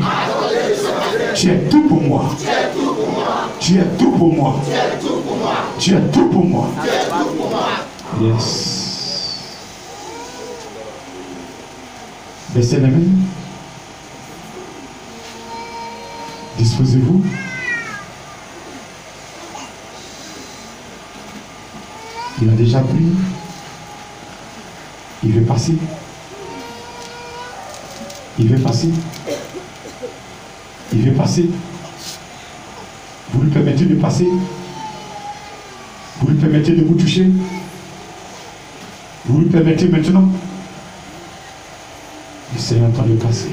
tu es tout pour moi. Tu es tout pour moi. Tu es tout pour moi. Yes. Baissez les mains. Disposez-vous. Il a déjà pris. Il veut passer. Il veut passer. Il veut passer. Vous lui permettez de passer. Vous lui permettez de vous toucher? Vous lui permettez maintenant? Le Seigneur entend le passer.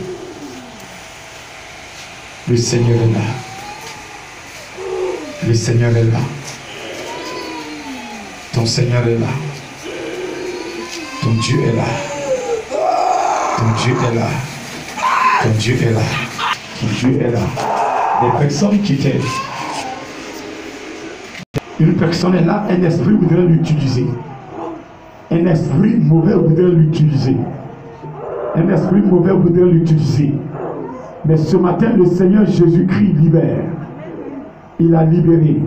Le Seigneur est là. Le Seigneur est là. Ton Seigneur est là. Ton Dieu est là. Ton Dieu est là. Ton Dieu est là. Ton Dieu est là. Des personnes qui t'aident. Une personne est là, un esprit voudrait l'utiliser. Un esprit mauvais voudrait l'utiliser. Un esprit mauvais voudrait l'utiliser. Mais ce matin, le Seigneur Jésus-Christ libère. Il a libéré.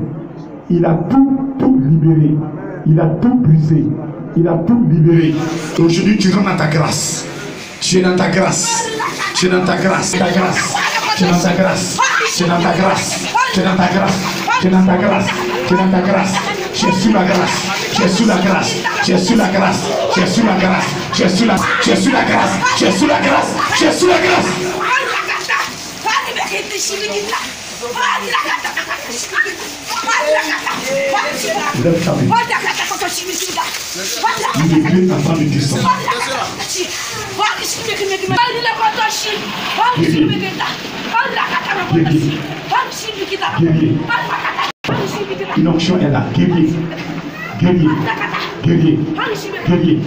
Il a tout libéré. Il a tout brisé. Il a tout libéré. Aujourd'hui, tu rentres dans ta grâce. Tu es dans ta grâce. Tu es dans ta grâce. Ta grâce. Tu es dans ta grâce. Tu es dans ta grâce. Tu es dans ta grâce. Tu es dans ta grâce. Tu es dans ta grâce. Tu es sous la grâce. Tu es sous la grâce. Tu es sous la grâce. Tu es sous la grâce. Tu es sous la grâce. Tu es sous la grâce. Tu es sous la grâce. Tu es sous la grâce. Lève ta main. Il est avant de descendre. Guerrier. Une onction est là. Guerrier. Guerrier. Guerrier. Guerrier.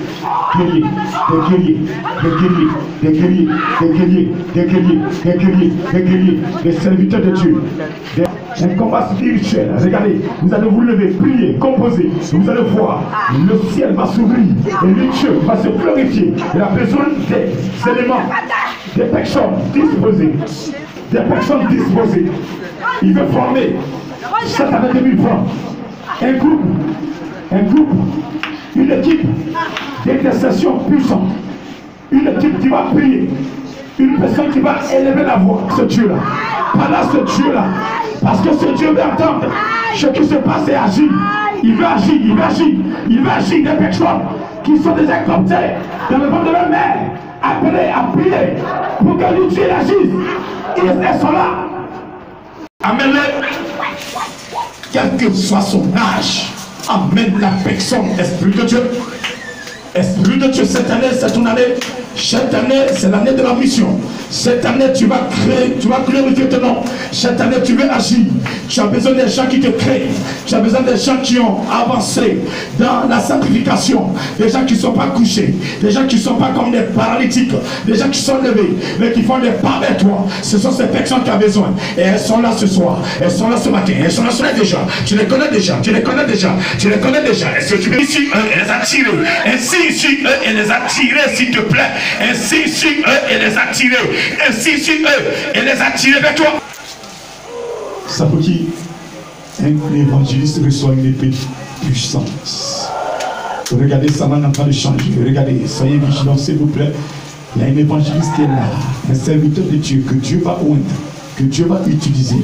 Guerrier. Des guerriers. Des guerriers. Des guerriers. Des guerriers. Des guerriers. Des guerriers. Des serviteurs de Dieu. Un combat spirituel. Regardez, vous allez vous lever, prier, composer. Vous allez voir, le ciel va s'ouvrir et le Dieu va se glorifier. Il a besoin des éléments, des personnes disposées. Des personnes disposées. Il veut former cette année 2020 un groupe, une équipe d'intercession puissante. Une équipe qui va prier. Une personne qui va élever la voix. Ce Dieu-là. Pas là, ce Dieu-là. Parce que ce Dieu veut entendre ce qui se passe et agir. Il veut agir, il veut agir. Il veut agir des personnes qui sont déjà comptées dans le ventre de leur mère, appelées à prier pour que le Dieu agisse. Elles sont là. Amène-les. Quel que soit son âge, amène la personne, Esprit de Dieu. Esprit de Dieu, cette année, c'est ton année. Cette année, c'est l'année de la mission. Cette année, tu vas créer, tu vas glorifier ton nom. Cette année, tu veux agir. Tu as besoin des gens qui te créent. Tu as besoin des gens qui ont avancé dans la sanctification. Des gens qui ne sont pas couchés. Des gens qui ne sont pas comme des paralytiques. Des gens qui sont levés, mais qui font des pas vers toi. Ce sont ces personnes qui ont besoin. Et elles sont là ce soir. Elles sont là ce matin. Elles sont là ce matin déjà. Tu les connais déjà. Tu les connais déjà. Tu les connais déjà. Est-ce que tu veux ici, elle les a tirés. Ainsi sur eux, elle les a tirés, s'il te plaît. Ainsi sur eux, elle les a tirés. Ainsi sur eux, elle les a tirés vers toi. Ça faut qu'un évangéliste reçoit une épée de puissance. Regardez, ça va en train de changer. Regardez, soyez vigilants, s'il vous plaît. Il y a un évangéliste qui est là, un serviteur de Dieu, que Dieu va oindre, que Dieu va utiliser.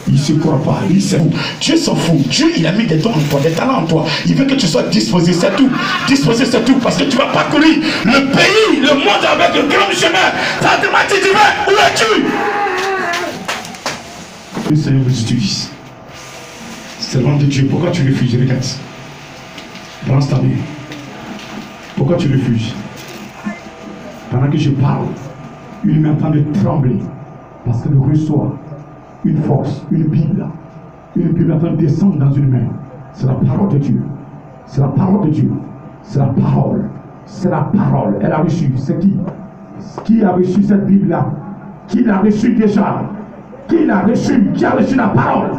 Il ne se croit pas, lui c'est fou. Dieu s'en fout. Dieu, il a mis des dons en toi, des talents en toi. Il veut que tu sois disposé, c'est tout. Disposé, c'est tout. Parce que tu vas parcourir le pays, le monde avec le grand chemin. Ça te m'a dit, où es-tu? Le Seigneur vous utilise. C'est le nom de Dieu. Pourquoi tu refuses? Regarde. Balance ta main. Pourquoi tu refuses? Pendant que je parle, il est en train de trembler. Parce qu'il reçoit une force, une Bible en train de descendre dans une main. C'est la parole de Dieu. C'est la parole de Dieu. C'est la parole. C'est la parole. Elle a reçu. C'est qui? Qui a reçu cette Bible-là? Qui l'a reçu déjà? Qui l'a reçu? Qui a reçu la parole?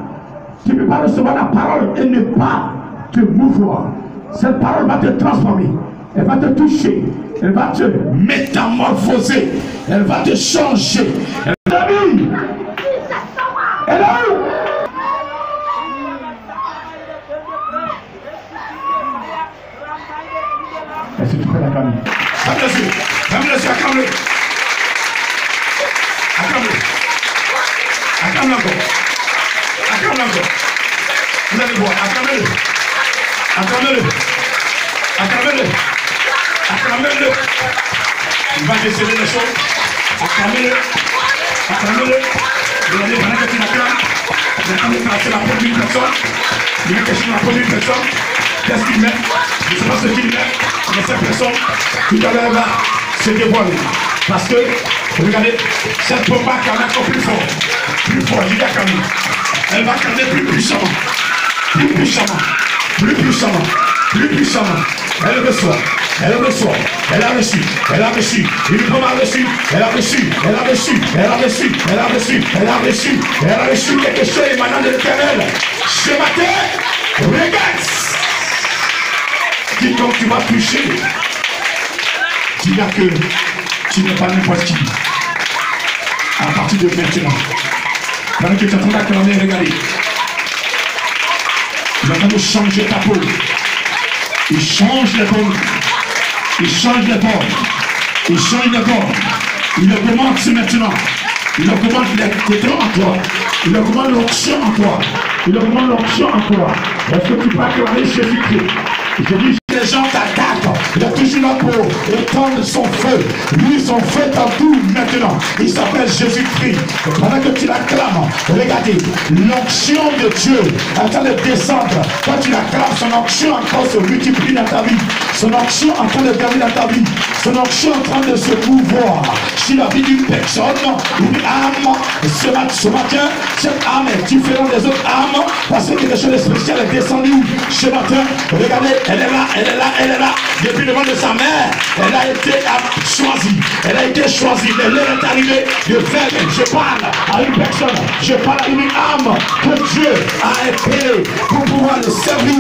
Tu ne peux pas recevoir la parole et ne pas te mouvoir. Cette parole va te transformer. Elle va te toucher. Elle va te métamorphoser. Elle va te changer. Elle va te vie. Elle est où? Est-ce que tu peux l'acclamer? Ferme les yeux. Ferme les yeux. Acclame-le. Acclame-le. Acclame-le encore. Acclame-le encore. Vous allez voir. Acclamez-le. Acclamez-le. Acclamez-le. Acclamez-le. Il va déceler les choses. Acclamez-le. Acclamez-le. Regardez, pendant que tu l'acclames, il est en train de passer la peau d'une personne. Il est question de la peau d'une personne. Qu'est-ce qu'il met? Je ne sais pas ce qu'il met, mais cette personne, tout à l'heure, va se dévoiler. Parce que, regardez, cette bombe va calmer encore plus fort. Plus fort, je dis à calmer. Elle va calmer plus puissamment. Plus puissamment. Plus puissamment. Plus puissamment. Elle reçoit. Elle reçoit, elle a reçu, elle a reçu, une pomme a reçu, elle a reçu, elle a reçu, elle a reçu, elle a reçu, elle a reçu, elle a reçu quelque chose émanant de l'Éternel. Ce matin, regarde, quiconque tu vas toucher, dis-là que tu n'es pas n'importe qui. À partir de maintenant, pendant que tu es en train d'acclamer, regardez, il est en train de changer ta peau. Il change les pommes. Il change les bords. Il change les bords. Il augmente maintenant. Il augmente les dons en toi. Il augmente l'onction en toi. Il augmente l'onction en toi. Est-ce que tu peux acclamer Jésus-Christ? Je dis, les gens t'attaquent. Il est toujours là pour étendre son feu. Lui, son feu t'entoure maintenant. Il s'appelle Jésus-Christ. Pendant que tu l'acclames, regardez, l'onction de Dieu est en train de descendre. Quand tu l'acclames, son onction encore se multiplie dans ta vie. Son onction est en train de gagner dans ta vie. Son onction est en train de se mouvoir sur la vie d'une personne, une âme. Ce matin, cette âme est différente des autres âmes parce que quelque chose de spécial est descendu. Ce matin, regardez, elle est là, elle est là, elle est là. Depuis le ventre de sa mère, elle a été choisie. Elle a été choisie. L'heure est arrivée de faire. Je parle à une personne. Je parle à une âme que Dieu a appelée pour pouvoir le servir.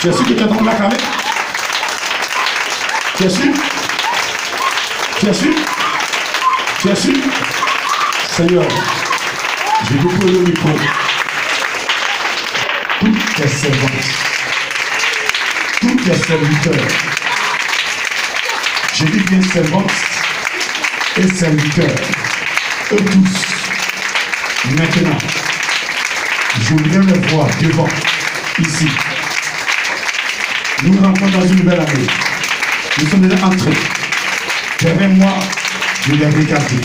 Tu es sûr que tu es en train de l'acclamer? Tu es sûr? Tu es sûr? Tu es sûr? Seigneur, je vous pose le micro. Toutes tes servantes, tous tes serviteurs, je dis bien servantes et serviteurs, eux tous, maintenant, je voudrais les voir devant, ici. Nous rentrons dans une nouvelle année. Nous sommes déjà entrés. Permets-moi de les regarder.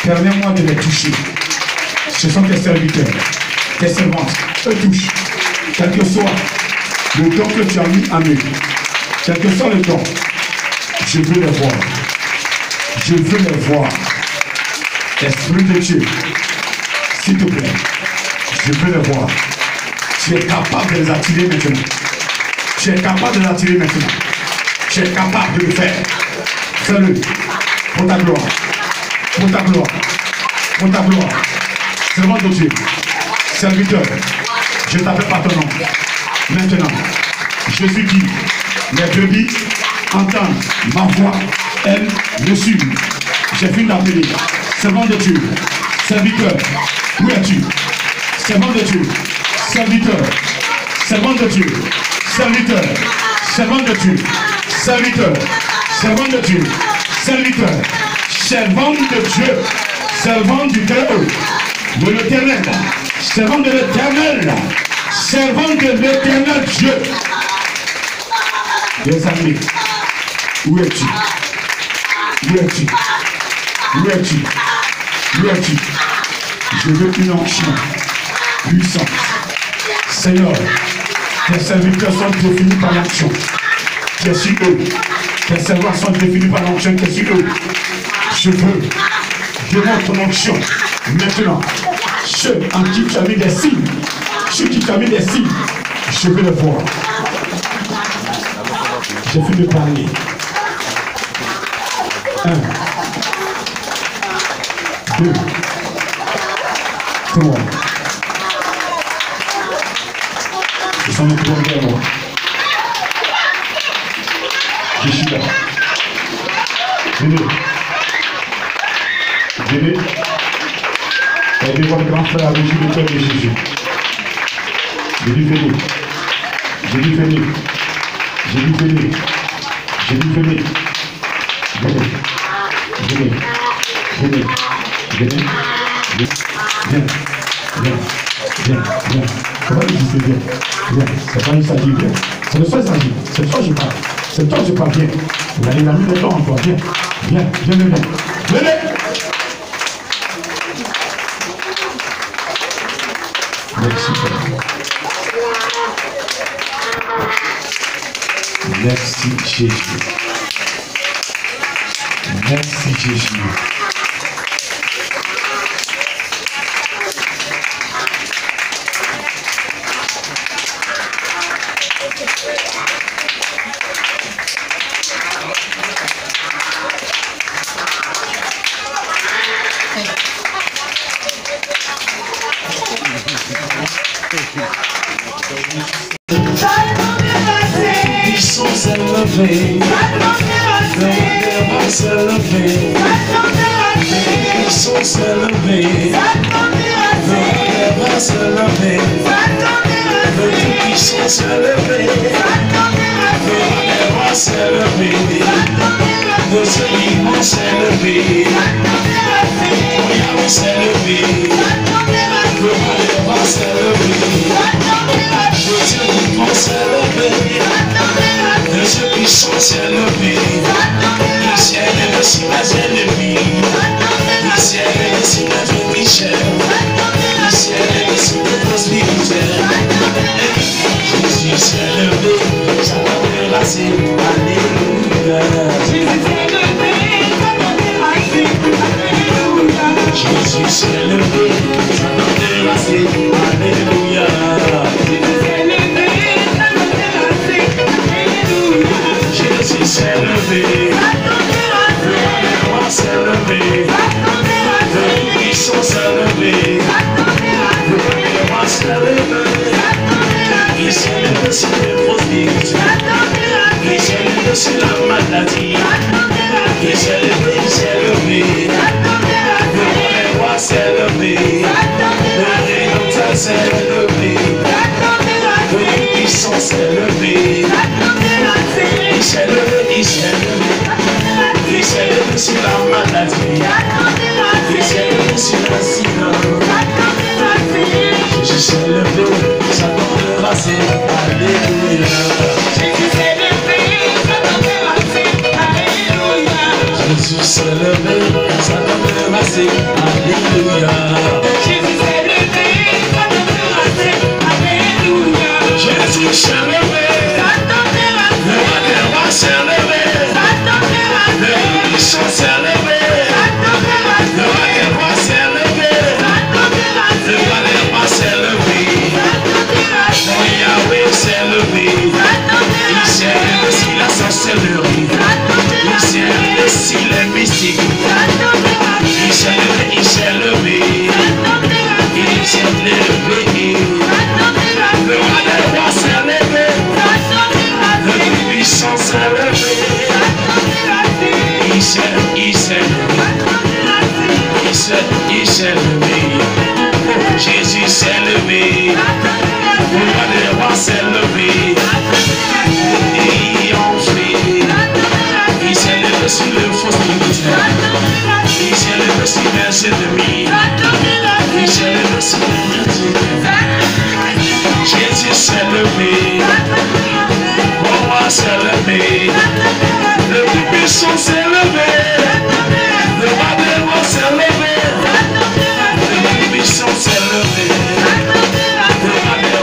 Permets-moi de les toucher. Ce sont tes serviteurs, tes servantes. Eux touchent. Quel que soit le don que tu as mis en eux, quel que soit le don, je veux les voir. Je veux les voir. Esprit de Dieu, s'il te plaît, je veux les voir. Tu es capable de les attirer maintenant. Tu es capable de l'attirer maintenant. Tu es capable de le faire. Fais-le. Pour ta gloire. Pour ta gloire. Pour ta gloire. Servant de Dieu. Serviteur. Je t'appelle par ton nom. Maintenant. Jésus dit. Les brebis entendent ma voix. Elles me suivent. J'ai fini d'appeler. Servant de Dieu. Serviteur. Où es-tu? Servant de Dieu. Serviteur. Servant de Dieu. Serviteur, servant de Dieu, serviteur, servant de Dieu, serviteur, servant de Dieu, servant du Très-Haut, de l'Éternel, servant de l'Éternel, servant de l'Éternel Dieu. Des amis, où es-tu? Où es-tu? Où es-tu? Où es-tu? Je veux une onction puissante. Seigneur, tes serviteurs sont définis par l'onction. Tu es sur eux. Tes servants sont définis par l'onction. Tu es sur eux. Je veux devant ton onction. Maintenant, ceux en qui tu as mis des signes, ceux qui tu as mis des signes, je veux les voir. J'ai fini de parler. 1, 2, 3. Ils sont les premiers à moi. Je suis là. Venez. Venez. Aidez votre grand frère à régir le cœur de Jésus. Je dis venez. Je dis venez. Je dis venez. Je dis venez. Venez. Venez. Venez. Venez. Viens. Viens. Viens. Viens. Comment résister? Viens. Viens. C'est pas une sagir, viens. C'est le seul sagir. C'est toi je parle. C'est toi je parle. Viens. Il a mis le temps en toi. Viens. Viens. Viens, viens. Venez. Merci. Merci Jésus. Merci Jésus.
Ils sont élevés, ils sont élevés, ils sont élevés, ils sont élevés, ils sont élevés, Jésus s'est levé, Satan terrassé, alléluia. Jésus s'est levé, le roi s'est levé, le puissant s'est levé, le roi s'est levé. Il s'est levé sur les prostituées, il s'est levé sur la maladie, il s'est levé, le roi s'est levé, le rédempteur s'est levé, le puissant s'est levé, il s'est levé, il s'est levé, il s'est levé sur la maladie, il s'est levé sur la silence. Jésus s'est levé, Satan terrassé, alléluia. Jésus s'est levé, Satan terrassé, alléluia. Jésus s'est levé, Satan terrassé, alléluia. Jésus s'est levé, Satan terrassé, alléluia. Jésus s'est levé, Satan terrassé, le roi s'est levé, Satan terrassé, le puissant s'est levé, Satan terrassé, le roi s'est levé, Satan terrassé, le roi s'est levé, mon Yahweh s'est levé, il s'est levé sur la sorcellerie, il s'est levé sur les mystiques, il s'est levé, il s'est levé, il s'est levé, le roi des rois s'est levé, le puissant s'est levé, il s'est levé, il s'est levé, Jésus s'est levé, le roi des rois s'est levé, et en fait, il s'est levé sur le faux spirituel, il s'est levé sur les ennemis, il s'est levé sur les ennemis, Jésus s'est levé, le roi s'est levé, le plus puissant s'est levé, le roi des rois s'est levé, le plus puissant s'est levé, le roi des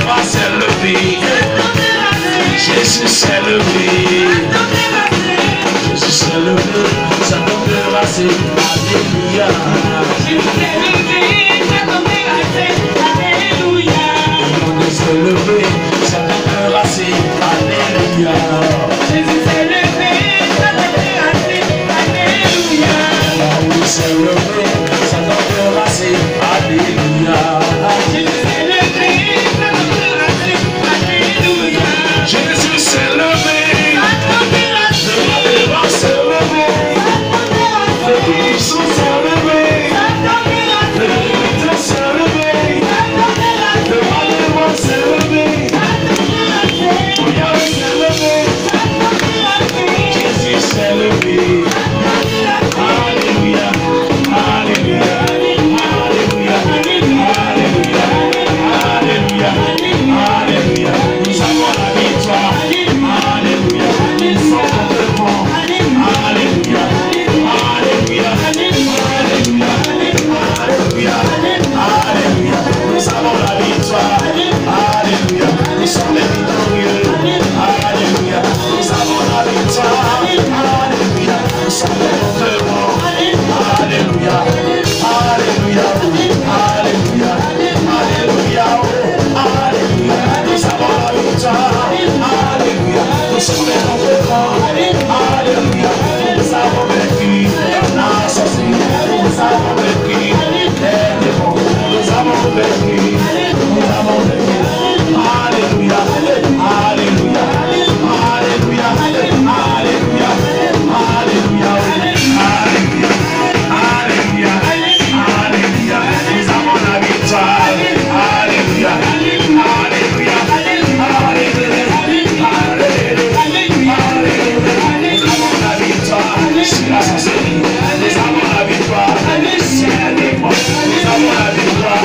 sur la sorcellerie. Nous avons la victoire sur les démons. Nous avons la victoire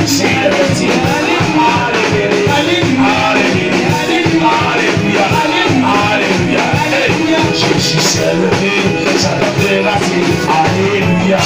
sur les reptiles. Alléluia. Alléluia. Alléluia. Jésus s'est levé, ça donne des racines. Alléluia.